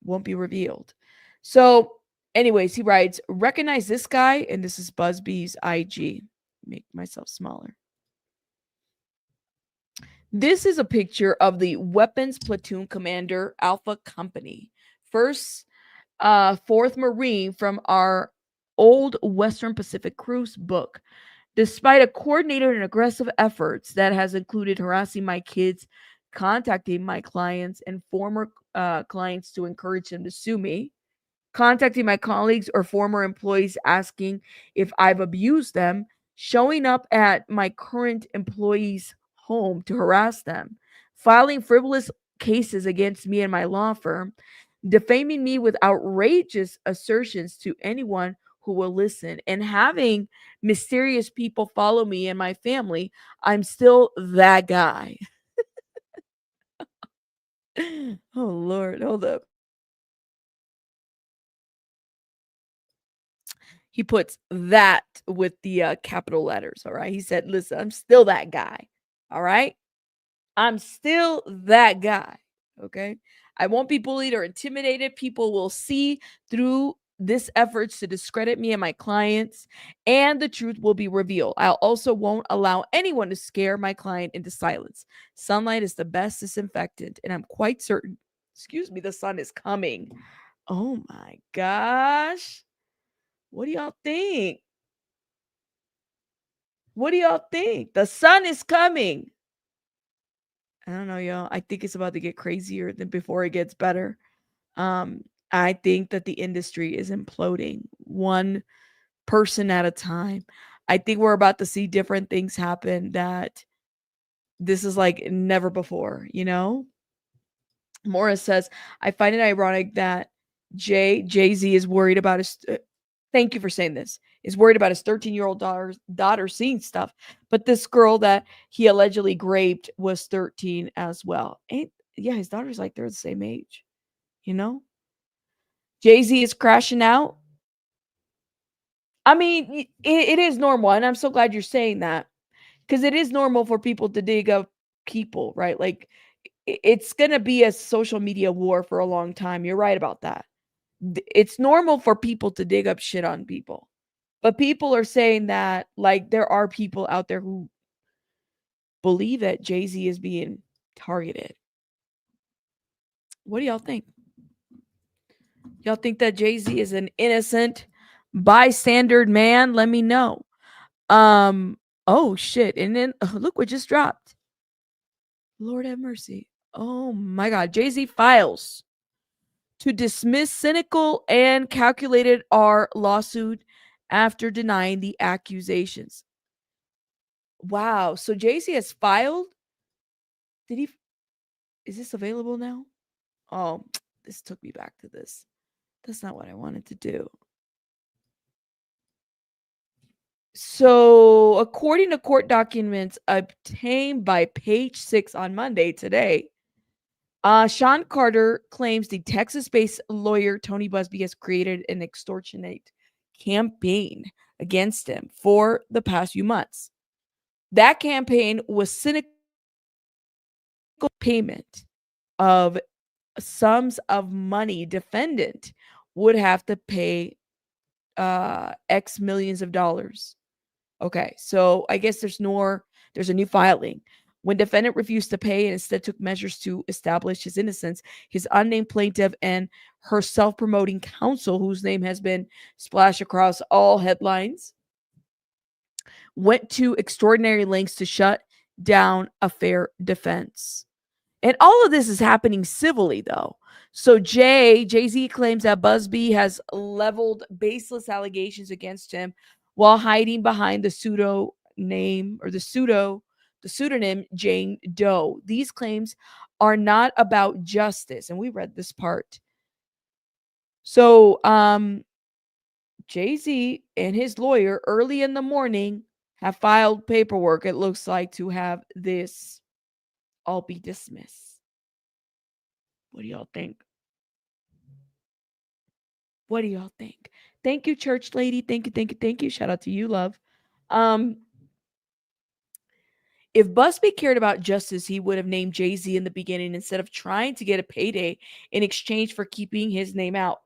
A: Won't be revealed. So, anyways, he writes, recognize this guy, and this is Buzbee's IG. Make myself smaller. This is a picture of the weapons platoon commander, Alpha Company, first, 4th Marine from our old Western Pacific cruise book. Despite a coordinated and aggressive efforts that has included harassing my kids, contacting my clients and former clients to encourage them to sue me, contacting my colleagues or former employees asking if I've abused them, showing up at my current employees' home to harass them, filing frivolous cases against me and my law firm, defaming me with outrageous assertions to anyone who will listen, and having mysterious people follow me and my family. I'm still that guy. Oh, Lord. Hold up. He puts that with the capital letters. All right. He said, listen, I'm still that guy. All right. I'm still that guy. Okay. I won't be bullied or intimidated. People will see through this efforts to discredit me and my clients, and the truth will be revealed. I also won't allow anyone to scare my client into silence. Sunlight is the best disinfectant, and I'm quite certain, excuse me, the sun is coming. Oh my gosh. What do y'all think? What do y'all think? The sun is coming. I don't know, y'all. I think it's about to get crazier than before it gets better. Um, I think that the industry is imploding one person at a time. I think we're about to see different things happen that this is like never before, you know? Morris says, I find it ironic that JayZ is worried about his thank you for saying this. Is worried about his 13-year-old daughter seeing stuff, but this girl that he allegedly raped was 13 as well. Ain't yeah, his daughter's like they're the same age, you know? JayZ is crashing out. I mean, it is normal, and I'm so glad you're saying that because it is normal for people to dig up people, right? Like it's gonna be a social media war for a long time. You're right about that. It's normal for people to dig up shit on people. But people are saying that like there are people out there who believe that JayZ is being targeted. What do y'all think? Y'all think that JayZ is an innocent bystander man? Let me know. Oh shit. And then look what just dropped. Lord have mercy. Oh my god. JayZ files to dismiss cynical and calculated R lawsuit after denying the accusations. Wow. So JayZ has filed. Did he? Is this available now? Oh, this took me back to this. That's not what I wanted to do. So, according to court documents obtained by Page Six on Monday today, Sean Carter claims the Texas-based lawyer Tony Buzbee has created an extortionate campaign against him for the past few months. That campaign was cynical payment of sums of money defendant would have to pay X millions of dollars. Okay, so I guess there's a new filing. When defendant refused to pay and instead took measures to establish his innocence, his unnamed plaintiff and her self-promoting counsel, whose name has been splashed across all headlines, went to extraordinary lengths to shut down a fair defense. And all of this is happening civilly, though. So JayZ claims that Buzbee has leveled baseless allegations against him while hiding behind the pseudonym Jane Doe. These claims are not about justice, and we read this part. So JayZ and his lawyer early in the morning have filed paperwork, it looks like, to have this all be dismissed. What do y'all think? What do y'all think? Thank you, church lady. Thank you, thank you, thank you. Shout out to you, love. If Busby cared about justice, he would have named JayZ in the beginning instead of trying to get a payday in exchange for keeping his name out.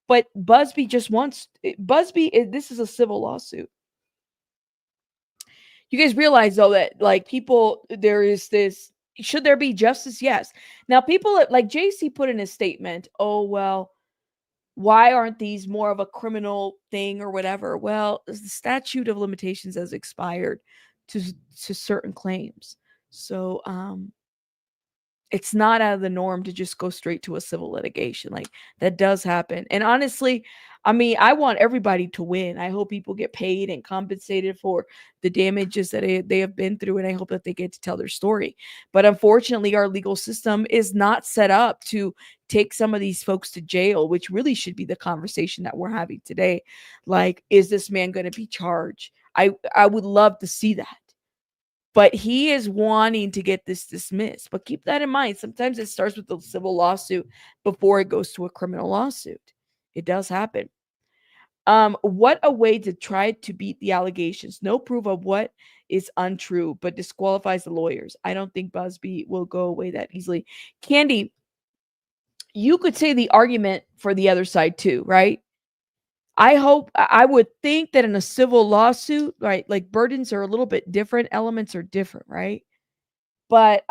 A: But Buzbee just wants Buzbee. This is a civil lawsuit. You guys realize though that like people, there is this. Should there be justice? Yes. Now people like JC put in a statement. Oh well, why aren't these more of a criminal thing or whatever? Well, the statute of limitations has expired to certain claims. So it's not out of the norm to just go straight to a civil litigation. Like that does happen. And honestly, I mean, I want everybody to win. I hope people get paid and compensated for the damages that they have been through. And I hope that they get to tell their story. But unfortunately, our legal system is not set up to take some of these folks to jail, which really should be the conversation that we're having today. Like, is this man going to be charged? I would love to see that. But he is wanting to get this dismissed. But keep that in mind. Sometimes it starts with a civil lawsuit before it goes to a criminal lawsuit. It does happen. What a way to try to beat the allegations. No proof of what is untrue, but disqualifies the lawyers. I don't think Buzbee will go away that easily. Candy, you could say the argument for the other side too, right? I would think that in a civil lawsuit, right, like burdens are a little bit different, elements are different, right? But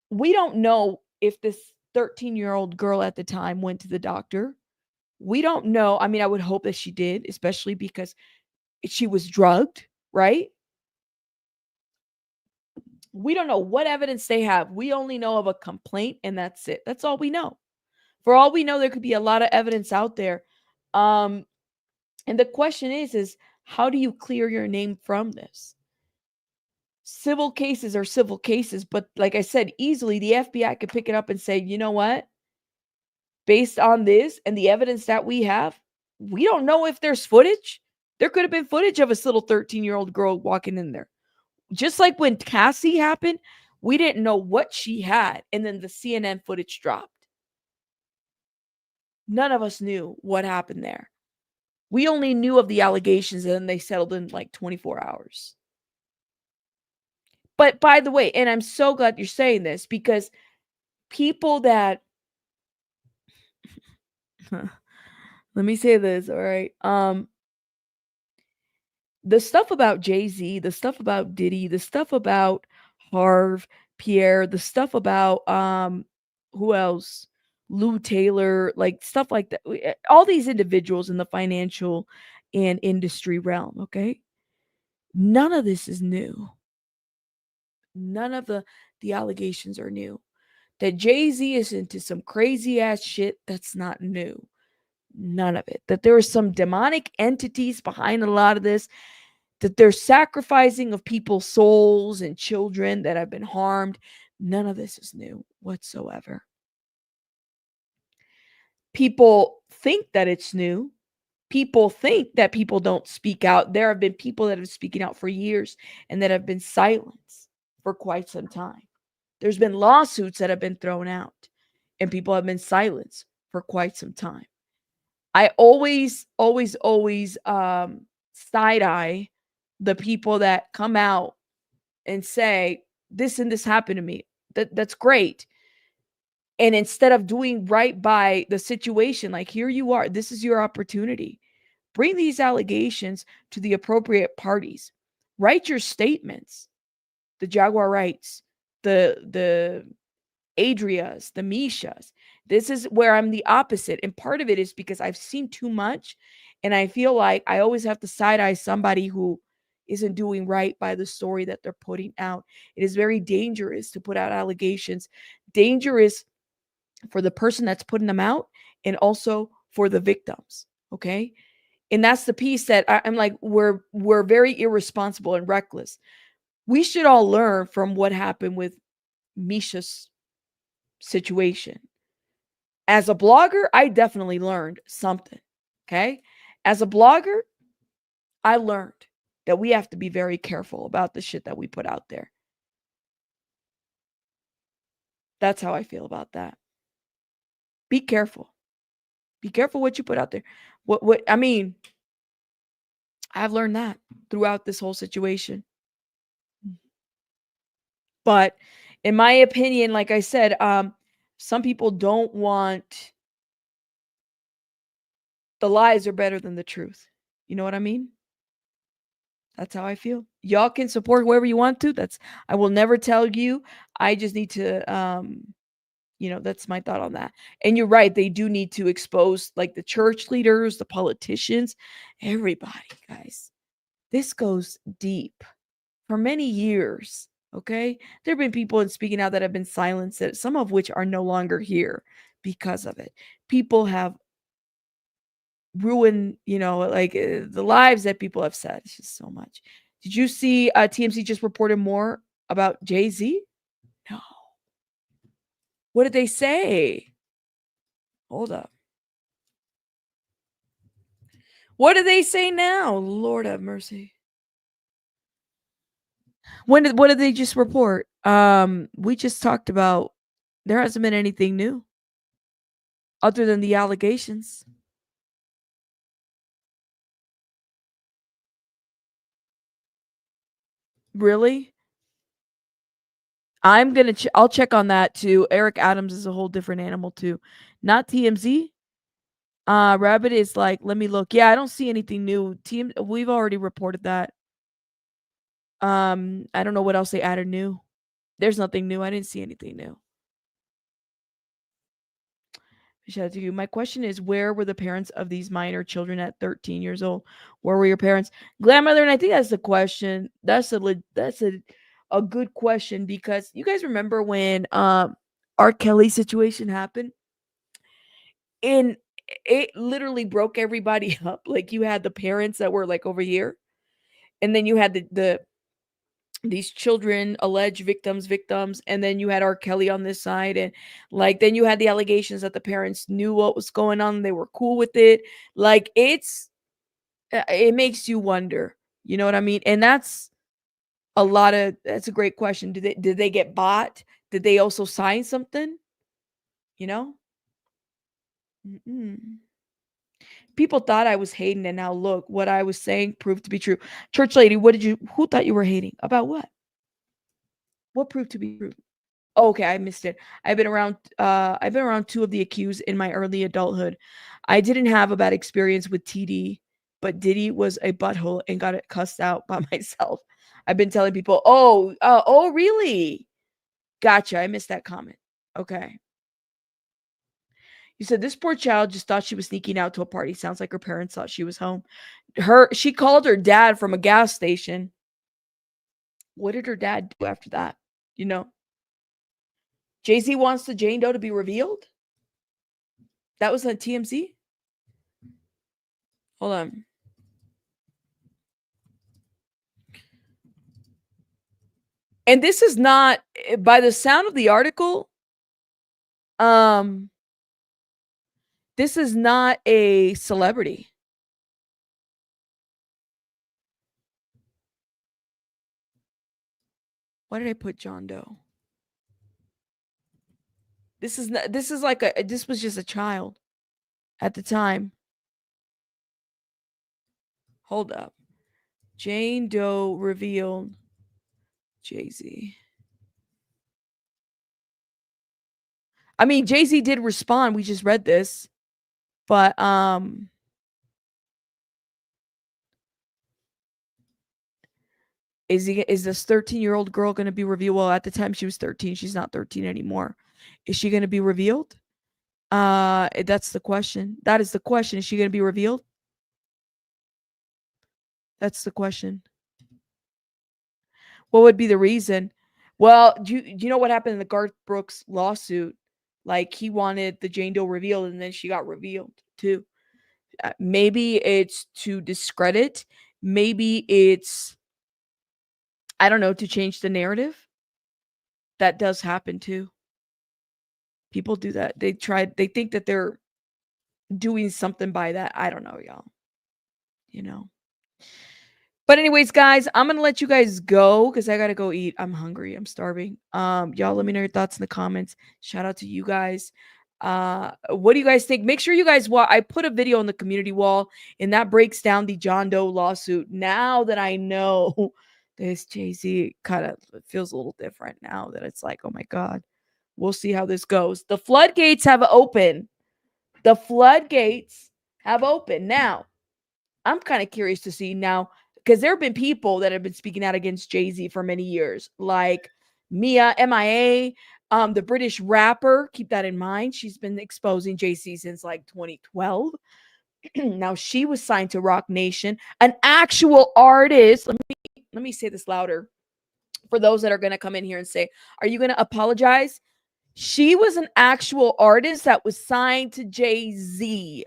A: we don't know if this 13-year-old girl at the time went to the doctor. We don't know. I mean, I would hope that she did, especially because she was drugged, right? We don't know what evidence they have. We only know of a complaint and that's it. That's all we know. For all we know, there could be a lot of evidence out there. And the question is how do you clear your name from this? Civil cases are civil cases, but like I said, easily the FBI could pick it up and say, you know what? Based on this and the evidence that we have, we don't know if there's footage. There could have been footage of this little 13-year-old girl walking in there. Just like when Cassie happened, we didn't know what she had. And then the CNN footage dropped. None of us knew what happened there. We only knew of the allegations and then they settled in like 24 hours. But by the way, and I'm so glad you're saying this because people that let me say this, all right? The stuff about JayZ, the stuff about Diddy, the stuff about Harv, Pierre, the stuff about who else? Lou Taylor, like stuff like that. All these individuals in the financial and industry realm, okay? None of this is new. None of the allegations are new. That JayZ is into some crazy ass shit, that's not new. None of it. That there are some demonic entities behind a lot of this, that there's sacrificing of people's souls and children that have been harmed. None of this is new whatsoever. People think that it's new. People think that people don't speak out. There have been people that have been speaking out for years and that have been silenced for quite some time. There's been lawsuits that have been thrown out and people have been silenced for quite some time. I always side eye the people that come out and say this and this happened to me. That's great. And instead of doing right by the situation, like here you are, this is your opportunity. Bring these allegations to the appropriate parties. Write your statements. The Jaguar Wrights, the Adrias, the Mishas. This is where I'm the opposite. And part of it is because I've seen too much. And I feel like I always have to side eye somebody who isn't doing right by the story that they're putting out. It is very dangerous to put out allegations. Dangerous for the person that's putting them out and also for the victims. Okay. And that's the piece that I'm like, we're very irresponsible and reckless. We should all learn from what happened with Misha's situation. As a blogger, I definitely learned something. Okay. As a blogger, I learned that we have to be very careful about the shit that we put out there. That's how I feel about that. Be careful. Be careful what you put out there. What I mean, I've learned that throughout this whole situation. But in my opinion, like I said, some people don't want the lies are better than the truth. You know what I mean? That's how I feel. Y'all can support whoever you want to. I will never tell you. I just need to that's my thought on that. And you're right, they do need to expose like the church leaders, the politicians, everybody, guys. This goes deep for many years. Okay. There have been people in speaking out that have been silenced, that some of which are no longer here because of it. People have ruined, the lives that people have said. It's just so much. Did you see TMC just reported more about JayZ? No. What did they say? Hold up. What do they say now? Lord have mercy. What did they just report? We just talked about there hasn't been anything new other than the allegations. Really? I'm gonna. I'll check on that too. Eric Adams is a whole different animal too, not TMZ. Rabbit is like, let me look. Yeah, I don't see anything new. We've already reported that. I don't know what else they added new. There's nothing new. I didn't see anything new. Shout out to you. My question is, where were the parents of these minor children at 13 years old? Where were your parents? Grandmother, and I think that's the question. That's a good question, because you guys remember when R. Kelly situation happened? And it literally broke everybody up. Like, you had the parents that were like over here, and then you had these children, alleged victims, and then you had R. Kelly on this side, and like then you had the allegations that the parents knew what was going on, they were cool with it. Like, it makes you wonder, you know what I mean? And that's a great question. Did they get bought? Did they also sign something? You know? Mm-mm. People thought I was hating, and now look, what I was saying proved to be true. Church lady, who thought you were hating? About what? What proved to be true? Okay, I missed it. I've been around two of the accused in my early adulthood. I didn't have a bad experience with TD, but Diddy was a butthole and got it cussed out by myself. I've been telling people, oh, really? Gotcha. I missed that comment. Okay. You said this poor child just thought she was sneaking out to a party. Sounds like her parents thought she was home. She called her dad from a gas station. What did her dad do after that? You know, JayZ wants the Jane Doe to be revealed. That was on TMZ. Hold on. And this is not, by the sound of the article, this is not a celebrity. Why did I put John Doe? This is this was just a child at the time. Hold up. Jane Doe revealed JayZ. I mean, JayZ did respond. We just read this. But is this 13-year-old girl going to be revealed? Well, at the time she was 13. She's not 13 anymore. Is she going to be revealed? That's the question. That is the question. Is she going to be revealed? That's the question. What would be the reason? Well, do you know what happened in the Garth Brooks lawsuit? Like, he wanted the Jane Doe revealed, and then she got revealed too. Maybe it's to discredit. Maybe it's, I don't know, to change the narrative. That does happen too. People do that. They think that they're doing something by that. I don't know, y'all. You know. But anyways, guys, I'm gonna let you guys go because I gotta go eat. I'm hungry. I'm starving. Y'all let me know your thoughts in the comments. Shout out to you guys. What do you guys think? Make sure you guys watch. I put a video on the community wall, and that breaks down the John Doe lawsuit. Now that I know this, JayZ kind of feels a little different now that it's like, oh my God, we'll see how this goes. The floodgates have opened. The floodgates have opened. Now, I'm kind of curious to see now, because there have been people that have been speaking out against JayZ for many years, like Mia, MIA, the British rapper. Keep that in mind. She's been exposing JayZ since like 2012. Now she was signed to Rock Nation, an actual artist. Let me say this louder for those that are going to come in here and say, "Are you going to apologize?" She was an actual artist that was signed to JayZ,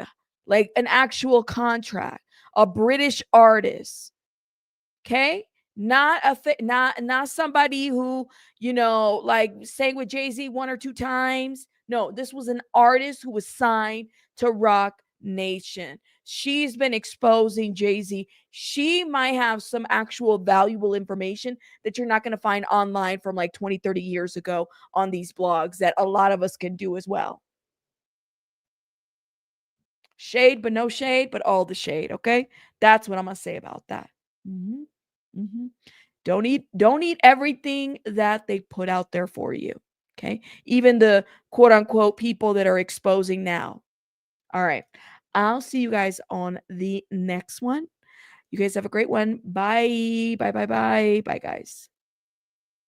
A: like an actual contract, a British artist. Okay? Not not somebody who, like sang with JayZ one or two times. No, this was an artist who was signed to Rock Nation. She's been exposing JayZ. She might have some actual valuable information that you're not going to find online from like 20, 30 years ago on these blogs that a lot of us can do as well. Shade, but no shade, but all the shade. Okay? That's what I'm going to say about that. Mm-hmm. Mm-hmm. Don't eat everything that they put out there for you. Okay? Even the quote unquote people that are exposing now. All right. I'll see you guys on the next one. You guys have a great one. Bye. Bye, bye, bye. Bye, guys.